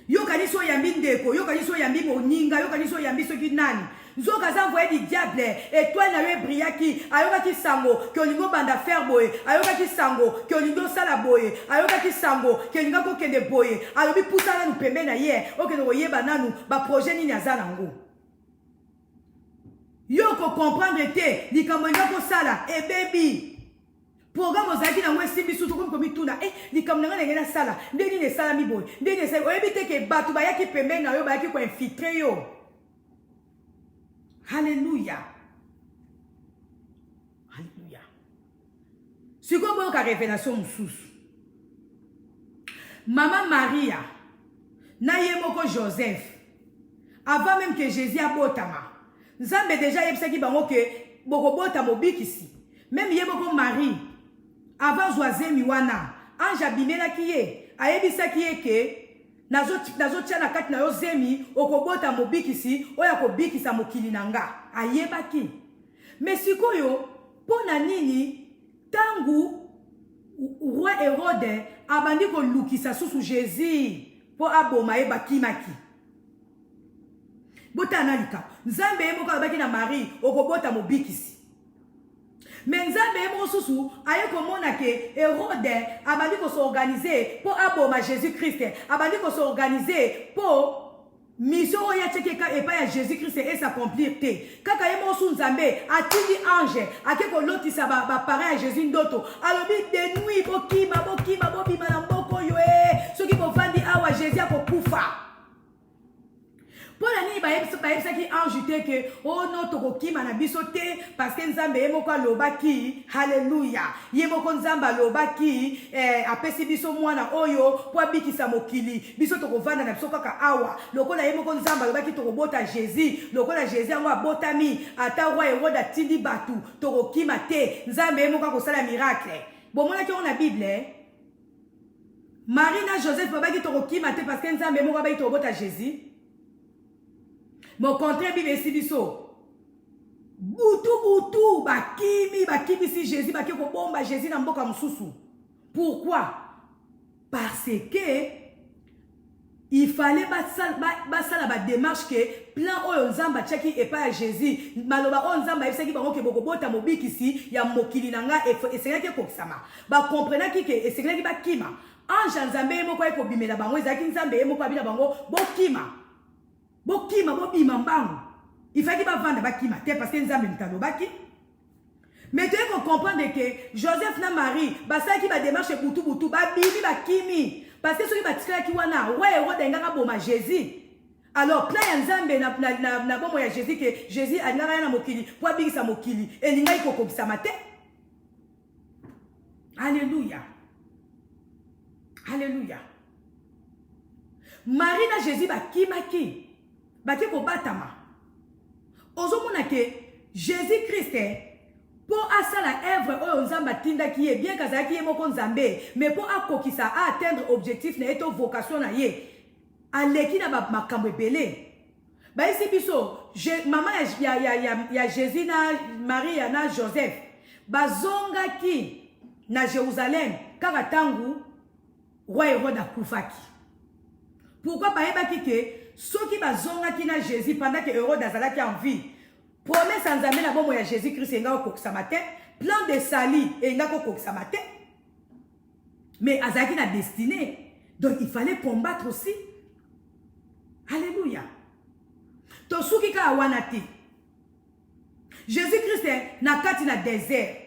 Yo kaniso yambi ndeko, yo kaniso yambi moninga, yo kaniso yambi soki nani. Nzoka za envoyé du diable. Étoile na yo brillaki. Ayoka ki sango. Que olingo banda faire boye. Ayoka ki sango. Que olingo sala boye. Ayoka ki sango. Que olingo ko kende boye. Alobi poussa na nous pembe na ye. Ok no yeba nanu. Ba projet ni nyaza nango. Yo ko comprendre te. Likambo ngako sala. Eh baby. Programme ozaki na mwesi bisu to comme tuna likambo nga ngena sala ndeni ne sala mi boy ndeni se oyebite ke batu ba yaki pembe na yo ba yaki ko infiltrer yo. Alléluia. Alléluia. Siko boyo ka révélation mususu. Maman Maria na yemoko Joseph avant même que Jésus abotama. Nzambe déjà yebisaki bango ke boko bota mobikisi. Même yemoko Marie avant Zoazemi wana ange abimelaki ye ayebisaki ye ke nazotia na kati na yo zemi okobota mobikisi oyo akobikisa mokili na nga ayebaki. Mais sikoyo pona nini tangu roi Hérode abandi kolukisa susu Jésus po aboma ye bakimaki. Botana lika Nzambe ye moko alobaki na Marie okobota mobikisi. Mais Nzambe emo susu aye komona ke Hérode abandi ko s'organiser pour aboma Jésus-Christ, abandi ko s'organiser pour mission oya tchekeka epa ya Jésus-Christ et s'accomplir te. Kaka emo susu Nzambe atindi ange ake ko lotisa ba parent à Jésus ndoto. Alobi de nuit bokima bobima na mboko yo soki bovandi awa Jésus akokufa. Pour la nuit, il y a ajouté que oh non, tokoki manabisote parce que Nzambe yemoko lobaki, hallelujah. Yemoko Nzamba lobaki, apesi biso mwana oyo po abikisa mokili. Biso tokovanda na biso kaka awa. Lokola yemoko Nzamba lobaki tokobota Jésus, lokola Jésus ngo abotami, ata roi Hérode atindi batu, tokoki mate. Nzambe yemoko kosala miracle. Bon mona ki on a Bible. Marie na Joseph babaki tokoki mate parce que Nzambe yemoko babaki tokobota Jésus. Mon contraire, Bible est biso. Boutou, bakimi si Jésus, baki ko bomba Jésus na mboka mususu. Pourquoi? Parce que il fallait basala ba démarche que plan oyo Nzamba tchaki et pas Jésus. Maloba on Nzamba ebisaki bango ke boko bota mobikisi ya mokili nanga et c'est que kokisama. Ba comprendre ki ke et c'est que bakima. Ange Nzambe moko eko bimela bango ezaki Nzambe moko abila bango bokima. Bokima bobima mbangu. Il faut qu'il va vendre bakima parce que Nzambe mtalo baki. Mais tu peux comprendre que Joseph na Marie basa qui va démarche butu ba bibi bakimi parce que ceux qui va tikala ki wana roi Hérode ngaka boma Jésus. Alors plan ya Nzambe na bomo ya Jésus que Jésus alingaka na mokili po abikisa mokili elinga ikokobisa mate. Alléluia. Alléluia. Marie na Jésus bakimaki. Baki ko batama. Ozomona ke Jésus-Christ pour asala œuvre oyo Nzamba tinda ki ye bien kazaki ye moko Nzambe mais pour akokisa a atteindre objectif na eto vocation na ye aleki na ba makambo ebele. Ba isi biso maman ya Jésus na Marie na Joseph bazongaki na Jérusalem kaka tangu roi Hérode akufaki. Pourquoi ba yebaki ke ceux qui bazonga qui na Jésus pendant que Hérode azalaki en vie. Promesse en Nzambe na bomo ya Jésus-Christ nga kokisa mate, plan de sali et nga kokisa mate. Mais azalaki na destinée. Donc il fallait combattre aussi. Alléluia. To suki ka wanati. Jésus-Christ na kati na désert.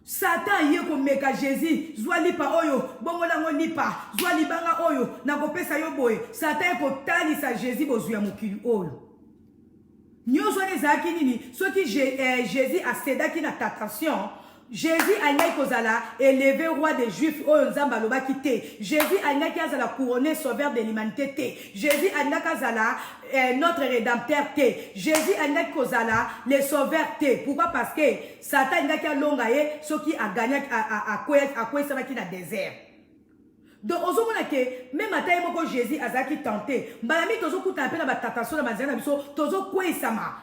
Satan yeko meka Jésus zwa lipa oyo bongo lango lipa zwa libanga oyo na kopesa yo boye Satan yeko talisa Jésus bozu ya mokili oyo nyozo nezaki nini soki Jésus a cédaki na tentation Jésus alingaki kozala élevé roi des Juifs oyo Nzamba alobaki te. Jésus alingaki azala couronné sauveur de l'humanité te. Jésus alingaki azala notre rédempteur te. Jésus alingaki kozala le sauveur te. Pourquoi? Parce que Satan alingaki alonga ye soki a gagné a kwesaki na désert. Donc ozomona ke même ata moko Jésus azaki tenté. Mbalami tozo kuta pe na ba tentation na banzana biso tozo kwesama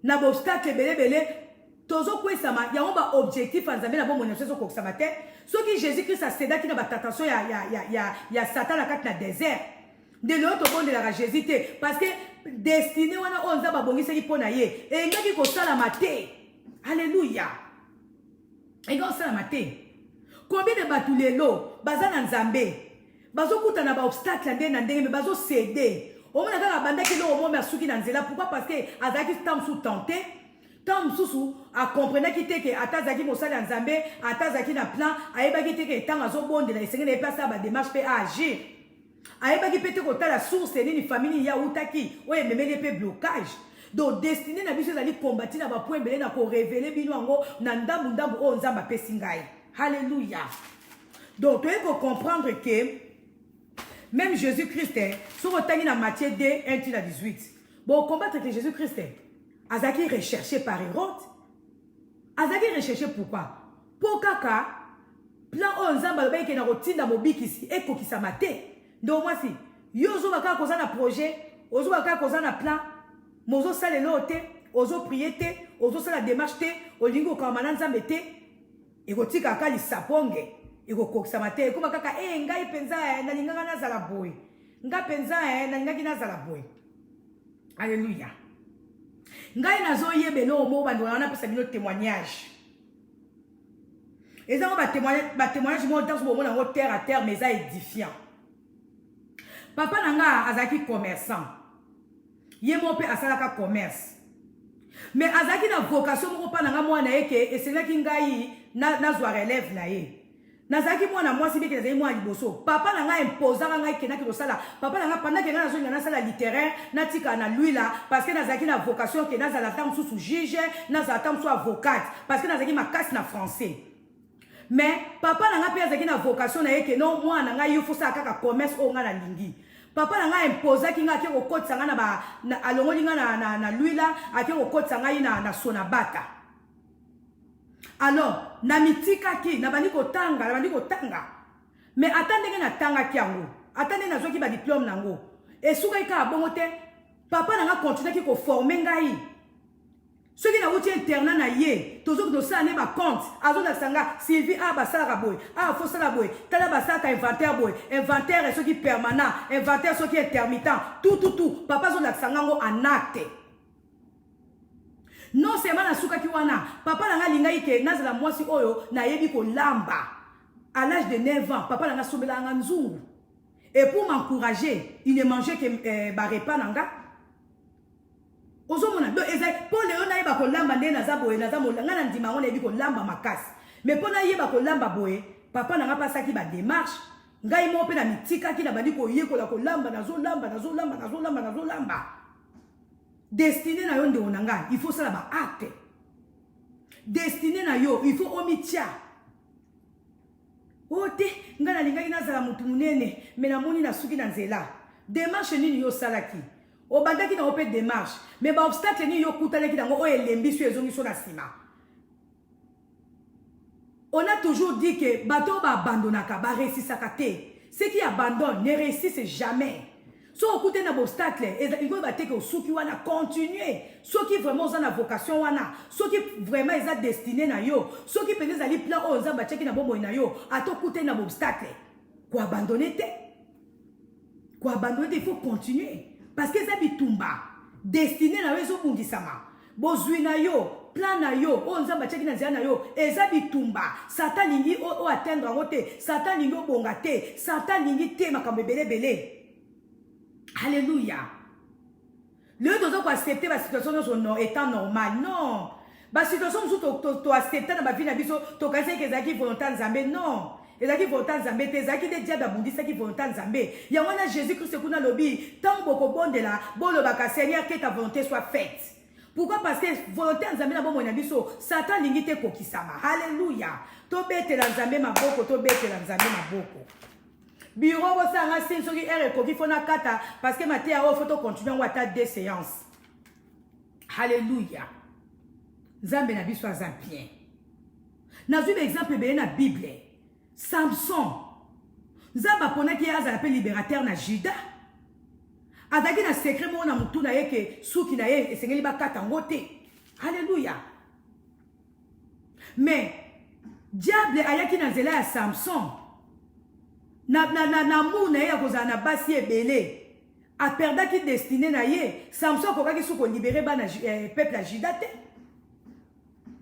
na obstacle belebele. Tozo kwesama ya omba objectif Nzambe na bomo nyeso kokisama te. Soki Jésus Christ a cédaki na ba tentation ya Satan na kati na désert. de l'autre bon de la Jésus parce que destiné wana on za ba bongisa ki pona ye et ngaki ko sala maté. Alléluia. Et ngaki sala maté. Combien de batulelo bazana nzambe bazo kuta na ba obstacle ndenge na ndenge mais bazo céder. Au moins kaka banda ki lo mo masuki na nzela pourquoi parce que azaki tam sous tenté. Tant sous a comprendre ki te que atazaki mosala nzambe atazaki na plan ayebaki te que tant azo bonde na esengeli pas ça ba démarche pe agir. Ayebaki pete kota la source nini famille ya utaki oye memeli pe blocage donc destiné na biso ezali combattre na ba point belé na ko révéler bino ngo na ndambu o nzamba pesi ngai. Alléluia. Donc tu peux comprendre que même Jésus-Christ sur otani na Matthieu 2 1-18 bon combattre que Jésus-Christ azaki recherché par Hérode. Azaki recherché pourquoi? Pour kaka plan o nzamba loba ke na rotinda mobikisi ekokisa maté. Donc moi si yozo baka koza na projet, ozo baka koza na plan, mozo sala lote, ozo prier te, ozo sala démarche te, olingo kamana nzambe te, ekotika kali saponge, ekokokisa maté, kuma kaka ngai penza na linganga na zala boy. Nga penza na lingaki na zala boy. Alléluia. Ngai nazo yebelo mo bando na pesa bino témoignage. Et ça va témoignage mo dans mo na terre à terre mais ça édifiant. Papa nanga azaki commerçant. Yemo pe asalaka commerce. Mais azaki na vocation mo pa nanga mwana eke eselaki ngai na zwa relève na ye. Nazaki mwana mwasi beke nazaki mwana liboso. Papa nanga imposanga ngai kenaki losala. Papa nanga pendant que nazo ngana sala littéraire natika na lui là parce que nazaki na vocation que nazala tam sous juge, nazala tam sous avocate parce que nazaki makasi na français. Mais papa nanga pe azaki na vocation na yeke non moi nanga yo fosa kaka commerce o nga na lingi. Papa nanga imposa ki nga ke okotsa nga na ba alongoli nga na lui là ake okotsa nga na sonabata. Alors na mitika ki na bandi ko tanga. Mais attendez na tanga ki yango. Attendez na zo ki ba diplôme nango. Et suka ka bongo te papa nanga continuer ki ko former ngai. Ceux qui n'ont pas internat na ye, tous ceux qui n'ont pas compte, azo na sanga Sylvie a basala boy, a faut sala boy, tala basala inventaire boy, inventaire et ceux qui permanent, inventaire ceux qui intermittent, tout, papa zo na sanga ngo en acte. Non seulement na suka ki wana, papa nanga linga ike nazala mwasi oyo na yebi ko lamba. À l'âge de 9 ans, papa nanga sobela nga nzungu. Et pour m'encourager, il ne mangeait que ba repas nanga. Ozomona do ezai pour le ona yeba ko lamba nde na zaboye na zamola ngana ndima ngona yebi ko lamba makasi mais pour na yeba ko lamba boye papa nanga pasaki ba démarche ngai mo pe na mitika ki na bandi ko yekola ko lamba nazo lamba destiné na yo nde onanga il faut ça ba acte destiné na yo il faut omitia ote ngana lingaki na zala mutu munene mais na moni na suki na nzela démarche nini yo salaki au bandaki na opé démarche mais ba obstacle ni yo kutaleki dango o elembi su ezongi so na sima. On a toujours dit que bateau ba abandonnaka ba réussissaka te. Ceux qui abandonnent ne réussissent jamais. So okute na obstacle il faut ba te que soki wana continuer. Ceux qui vraiment ont la vocation wana, ceux qui vraiment ils ont destiné na yo, ceux qui peut aller plan o nzamba cheki na bombo na yo, atokute na obstacle. Quoi abandonner te? Quoi abandonner, il faut continuer. Parce que ça bitumba destiné na wezo bundisama bozwi na yo plan na yo o nzamba cheki na nzela na yo eza bitumba satan lingi o atteindre ngote satan lingi o bonga te satan lingi te makambe belé. Alléluia. Le dozo ko accepter la situation non étant normal non ba situation to accepter na ba vie na biso to kanse ke zaki volontaire nzambe non. Ezaki volontaire nzambe te ezaki de diable abundisa ki volontaire nzambe ya wana Jésus Christ kuna lobi tant boko bondela bolo baka Seigneur que ta volonté soit faite. Pourquoi? Parce que volontaire nzambe na bomo na biso Satan lingi te kokisama. Alléluia. To betela nzambe maboko to betela nzambe maboko. Bureau bo sanga sin soki ere koki fona kata parce que matin o faut continuer wata 2 séances. Alléluia. Nzambe na biso azan bien. Nazu exemple be na Bible. Samson, Zamba ponaki aza appelé libérateur na Juda. Azaki na secret mo na mutu na yeke suki na ye esengeli bakata ngote. Alléluia. Mais diable ayaki na nzela ya Samson. Na mu na ye kozala na basi ebele. a perdaki destiné na ye. Samson kokaki soko libéré ba na peuple à Juda te.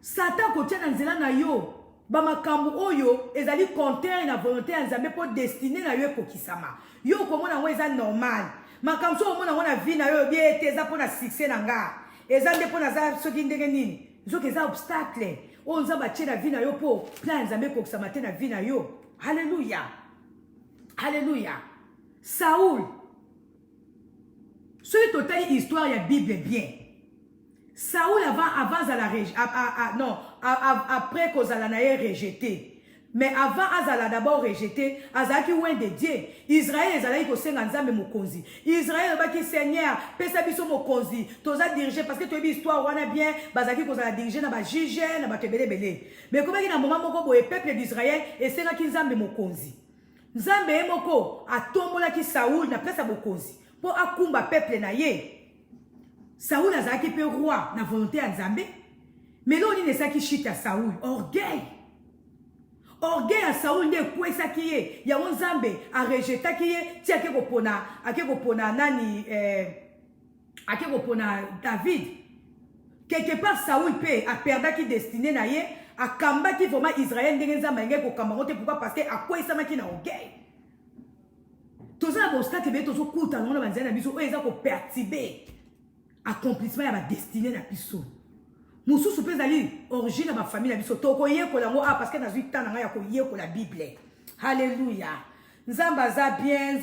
Satan kotia na nzela na yo. Ba makambu oyo ezali contraire na volonté ya Nzambe po destiné na yo kokisama. Yo komona ngo eza normal. Makambu so komona ngo na vie na yo bien te eza po na succès na nga. Eza nde po na za soki ndenge nini. Zo eza obstacle. O nzamba tie na vie na yo po plan Nzambe kokisama te na vie na yo. Alléluia. Alléluia. Saoul. Ce qui totale histoire ya Bible bien. Saoul avant à la non, après qu'Ozala n'a rejeté. Mais avant Azala d'abord rejeté, Azaki ouin de Dieu. Israël ezala ko senga nzambe mokonzi. Israël ba ki Seigneur, pesa biso mokonzi. Toza diriger parce que tu as histoire wana bien, bazaki ko zala diriger na ba juge na ba tebele belé. Mais comme ki na moment moko boye peuple d'Israël et senga ki nzambe mokonzi. Nzambe moko atombola ki Saoul na pesa mokonzi. Po akumba peuple na ye. Saoul azaki pe roi na volonté ya Nzambe. Mais là on ne saki chita Saoul, orgueil. Orgueil à Saoul ne kwesa ki ye, ya Nzambe a rejeté ki ye, ti ake kopona nani ake kopona David. Quelque part Saoul pe a perdaki destiné na ye, a kambaki vraiment Israël ndenge Nzambe ngeke ko kamba ngote pourquoi parce que a kwesa maki na orgueil. Toza na obstacle be tozo kuta na banzana na biso o eza ko perturber accomplissement ya ba destiné na biso. Mususu pe zali origine ma famille na biso toko yekola ngo parce que nazwi tana nga ya ko yekola Bible. Alléluia. Nzamba za bien,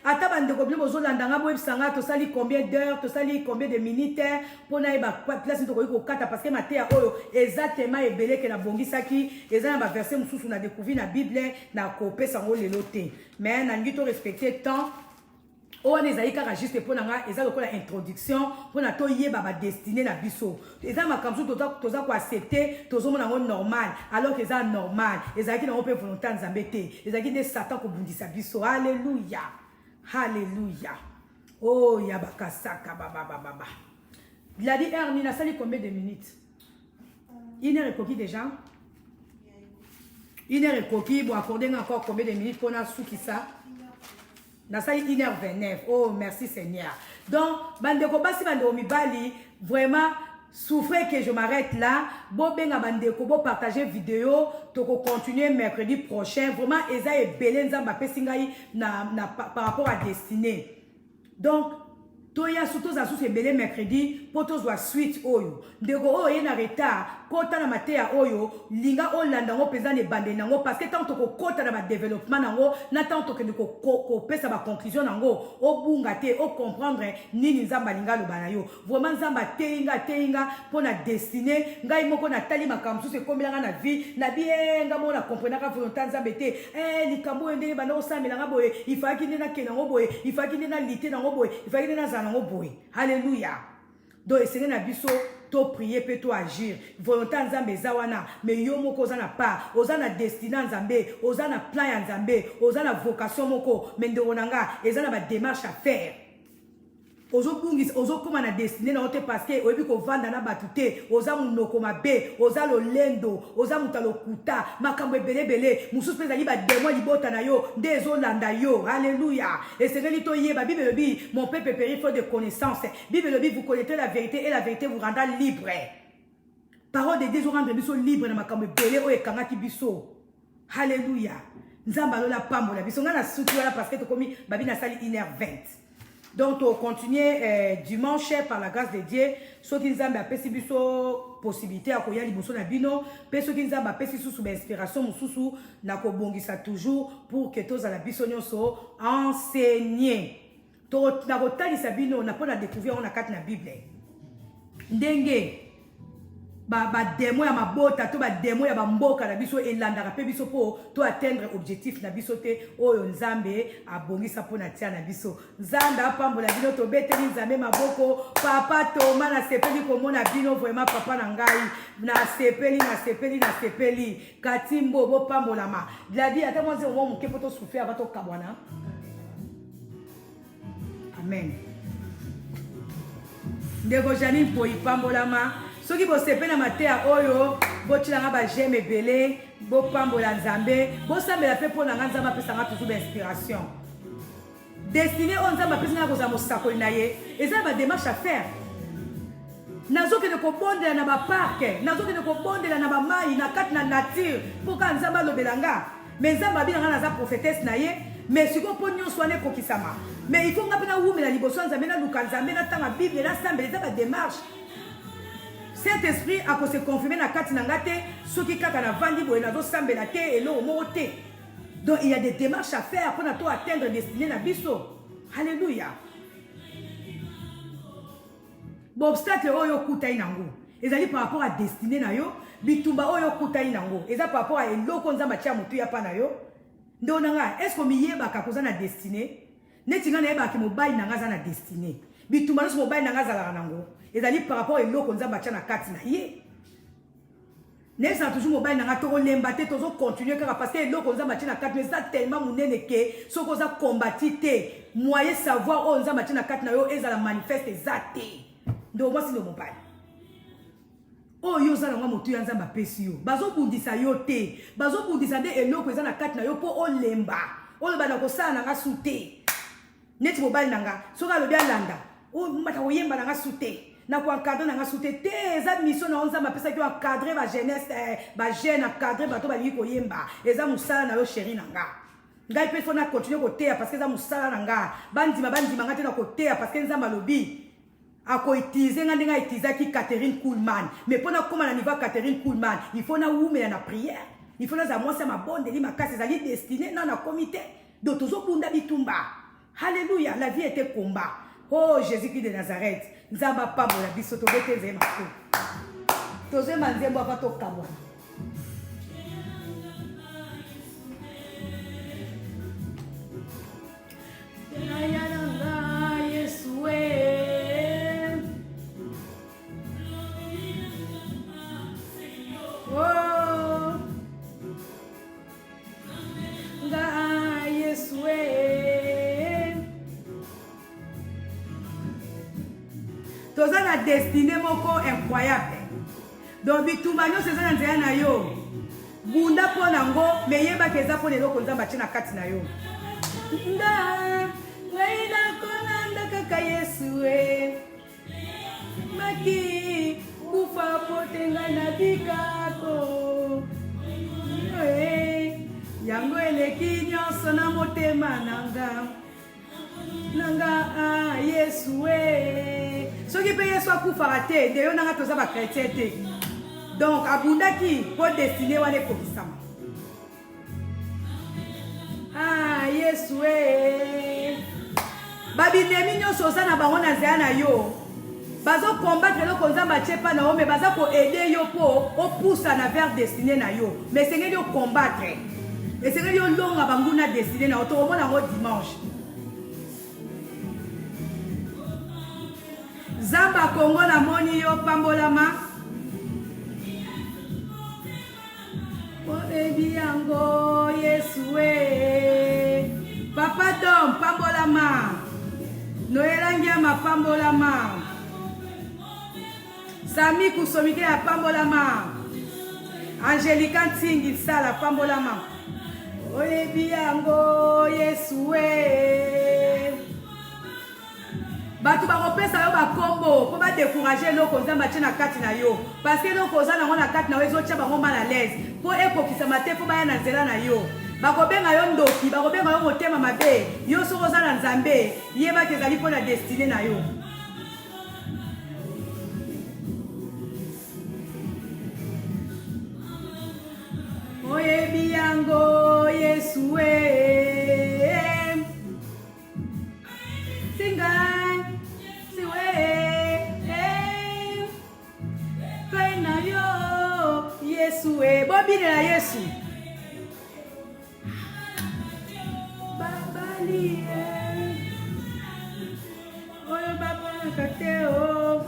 ata bandeko bino bozolanda nga boyebisanga tosali combien d'heures, tosali combien de minutes pour na ba place toko yiko kata parce que matea oyo exactement ebele ke na bongisaki eza na ba verset mususu na découvrir na Bible na ko pesa ngo lelo te. Mais na ngito respecter temps on est allé car juste pour nga eza lokola introduction pour na to yeba ba destiné na biso eza makamzu toza ko accepter tozomona ngo normal alors que eza normal eza ki na on peut volonté Nzambe te eza ki de Satan ko bundisa biso. Alléluia. Alléluia. Oh ya bakasaka baba. Il a dit Ernie na sali combien de minutes? Une heure et coquille déjà. Une heure et coquille bon accorder encore combien de minutes pour na souki ça? Na ça 1h29. Oh, merci Seigneur. Donc, bandeko basi bandeko mibali, vraiment souffrez que je m'arrête là. Bo benga bandeko bo partager vidéo, toko continuer mercredi prochain. Vraiment eza e belenza mbape singai par rapport à destinée. Donc toya surtout za sous ebele mercredi poto zwa suite oyo. Ndeko oyo na retard, kota na matea oyo, linga olanda ngo peza ne bande nango parce que tant to kota na ba développement nango, na tant to ke ko pesa ba conclusion nango, o bunga te, o comprendre nini nzamba linga lo bana yo. Vraiment nzamba teinga pona destiné, ngai moko na tali makamsu se kombelanga na vie, na bien nga mo na comprendre ka volonté nzambe te. Likambo ndenge bana o samela nga boye, il faut ki ndena kenango boye, il faut ki ndena lité nango boye, il faut ki ndena zana ngo boye. Alléluia. Donc essayer na biso to prier pe to agir volonté Nzambe zawana mais yo moko za na pas oza na destinée Nzambe oza na plan ya Nzambe oza na vocation moko mais ndeko nanga eza na ba démarche à faire ozo bungis ozo koma na destinée na ote parce que oyebi ko vanda na batute oza munoko mabe oza lolendo oza mutalo kuta makambo ebele mususu peza li ba démon libota na yo ndezo landa yo. Alléluia. Et c'est que to yeba Bible le dit mon peuple périt faute de connaissance. Bible le dit vous connaîtrez la vérité et la vérité vous rendra libre. Parole de Dieu vous rendre biso libre na makambo ebele o ekanga ki biso. Alléluia. Nzamba lola pambola biso ngana suki wala parce que to komi babi na sali 1h20. Donc, on continue dimanche par la grâce de Dieu. Ceux qui nous ont apesi biso possibilité à koya liboso na bino, pe ceux qui nous ont apesi sous inspiration mususu na ko bongisa toujours pour que tous à la biso nyonso enseigner. To na ko talisa bino na pona découvrir on a carte na Bible. Ndenge ba démon ya mabota to ba démon ya bamboka na biso elandaka pe biso po to atteindre objectif na biso te oyo Nzambe abongisa po na tia na biso. Nzambe apambola bino to beteli Nzambe maboko papa Toma na sepeli komona bino vraiment papa na ngai na sepeli katimbo bo pambolama gladi ata mwanze mo muke poto souffrir abato kabwana. Amen. Ndeko Janine po ipambolama soki bo sepena matea oyo botilanga ba j'aime ebele bo pambola Nzambe bo sambela pe pona nga Nzambe apesa nga toujours inspiration. Destiné on nzamba pesa na koza mosakoli na ye. Eza ba démarche à faire. Nazoke de kobondela na ba parc, nazoke de kobondela na ba mai na kati na nature pour ka nzamba lobelanga. Mais nzamba binanga na za prophétesse na ye, mais siko po nyonso ane kokisama. Mais il faut nga pena wumela liboso nzambe na lukanzambe na tanga Bible na sambela eza ba démarche. Saint-Esprit a se confirmer na kati na ngate soki kaka na vandi boye na zo sambela te elo mo te. Donc il y a des démarches à faire pour atteindre destinée na biso. Alléluia. Bon obstacle oyo kutai nango. Ezali par rapport à destinée na yo, bitumba oyo kutai nango. Eza par rapport à eloko nzamba tia mutu ya pa na yo. Ndo nanga, est-ce que miyeba ka koza na destinée? Neti nga na yeba ki mobile nanga za na destinée. Bitumba no mobile nanga za la nango. Ezali par rapport à eloko nzamba tia na kati na ye. N'est-ce toujours mobile nanga toko lemba te tozo continuer parce que eloko nzamba tia na kati mais ça tellement munene ke soko za combattre te moyen savoir o nzamba tia na kati na yo ezala manifeste zate. Ndo moi si no mobile. Oh yo za na motu ya nzamba pesi yo. Bazo bundisa yo te. Bazo bundisa de eloko eza na kati na yo po o lemba. O ba na ko sa na nga sute. Neti mobile nanga soka lo bia landa. O mata ko yemba na nga sute. Na ko encadrer na nga sute te eza mission na nzamba pesa ki encadrer ba jeunesse ba jeune encadrer bato ba li ko yemba. Eza musala na yo chéri nanga. Ngai pe fona continuer ko teya parce que eza musala nanga. Bandima ngate na ko teya parce que nzamba lobi. Ako utiliser nga ndinga utiliser ki Catherine Kuhlman mais pona koma na niveau Catherine Kuhlman il faut na wumela na prière il faut na za mwasa mabonde li makasi ezali destiné na comité donc tozo bunda bitumba. Alléluia. La vie était combat. Oh Jésus-Christ de Nazareth nzamba pambola biso tobete nzema ko tozo manzembo apa to kabwa. Toza na destinée moko incroyable. Donc bitumba nyonso eza na nzela na yo. Bunda po nango meyeba keza po lelo konza bache na kati na yo. Nda waina konanda kaka Yesu e. Maki kufa potenga na bikako. Yango eleki nyonso na motema nanga. Nanga Yesu e. Soki pe Yesu akufaka te de yo nanga toza ba chrétien te. Donc abundaki po destiné wana ekokisama. Yesu e. Babinemi nyonso oza na bango na nzela na yo. Bazo combattre eloko nzamba tiepa na yo mais baza ko aider yo po opusa na vers destiné na yo. Mais sengeli yo combattre. Et sengeli yo longa banguna destiné na yo. Tokomona ngo dimanche. Zamba Kongo na moni yo pambolama. Oebi yango Yesu e. Papa Dom pambolama. Noelangia ma pambolama. Sami kusomike ya pambolama. Angelica Ntingi sala pambolama. Oebi yango Yesu e. Batu bakopesa yo bakombo po ba décourager loko nzamba tia na kati na yo parce que loko za na ngona kati na yo ezotia bango mal à l'aise po ekokisama te po baya na nzela na yo bakobenga yo ndoki bakobenga yo motema mabe yo soko za na nzambe yeba ke ezali po na destinée na yo. Oyebi yango Yesu e. Singa Yesu e bobine na Yesu babali oyo baba kateo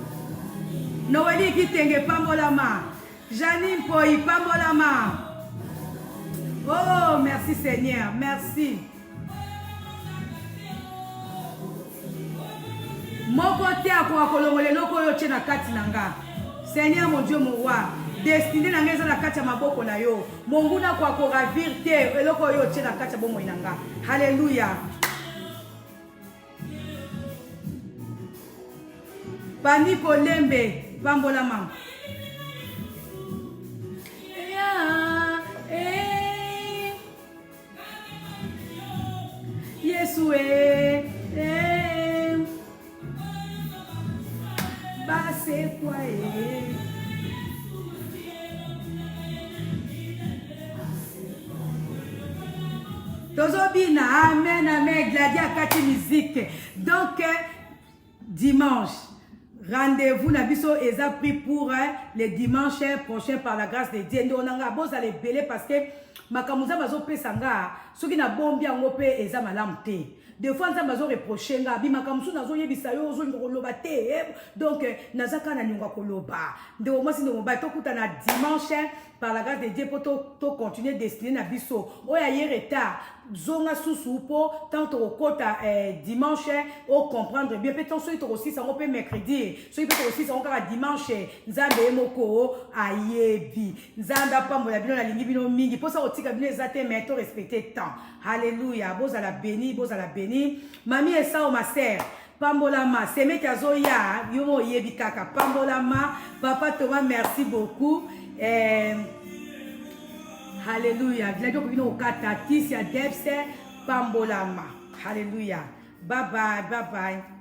Noeli kitenge pambolama Janine Poi pambolama. Oh merci Seigneur, merci. Moko te akwa kolongole loko yo tena kati nanga. Seigneur mon Dieu mon roi, destiné nanga eza na kati ya maboko na yo. Monguna kwa ko ravir te eloko yo tena kati ya bomo inanga. Alléluia. Paniko Lembe, Pambolama. Yesu Base kwa Tozobina, amen, amen, Gladia Kati musique. Donc, dimanche, rendez-vous, Nabiso Eza pris pour le dimanche prochain par la grâce de Dieu. On a besoin d'aller belé parce que Makamuza Mazo Pesanga, ceux qui n'a bombi en opé Eza Malamte. Des fois, nous avons reproché, nous avons yebisa yo zo ngoloba te. Donc, nazaka na nyonga koloba. De moi si nous bato kutana dimanche par la grâce de Dieu pour to continuer destiné na biso. Oya ye retard. Zonga susu po tant au kota dimanche au comprendre bien. Peut-être ceux qui aussi ça on peut mercredi. Ceux qui peut aussi ça on va dimanche. Nzambe emoko ayebi. Nzamba pa mo la bino na lingi bino mingi. Pour ça otika bino ezate mais to respecter temps. Alléluia. Boza la béni, boza la béni. Mami esa o ma sœur. Pambolama, c'est mes kazoya, yomo yebi kaka. Pambolama, papa Thomas, merci beaucoup. Alléluia. Gladio kobino okata, Tisia Debse, Pambolama. Alléluia. Bye bye, bye bye.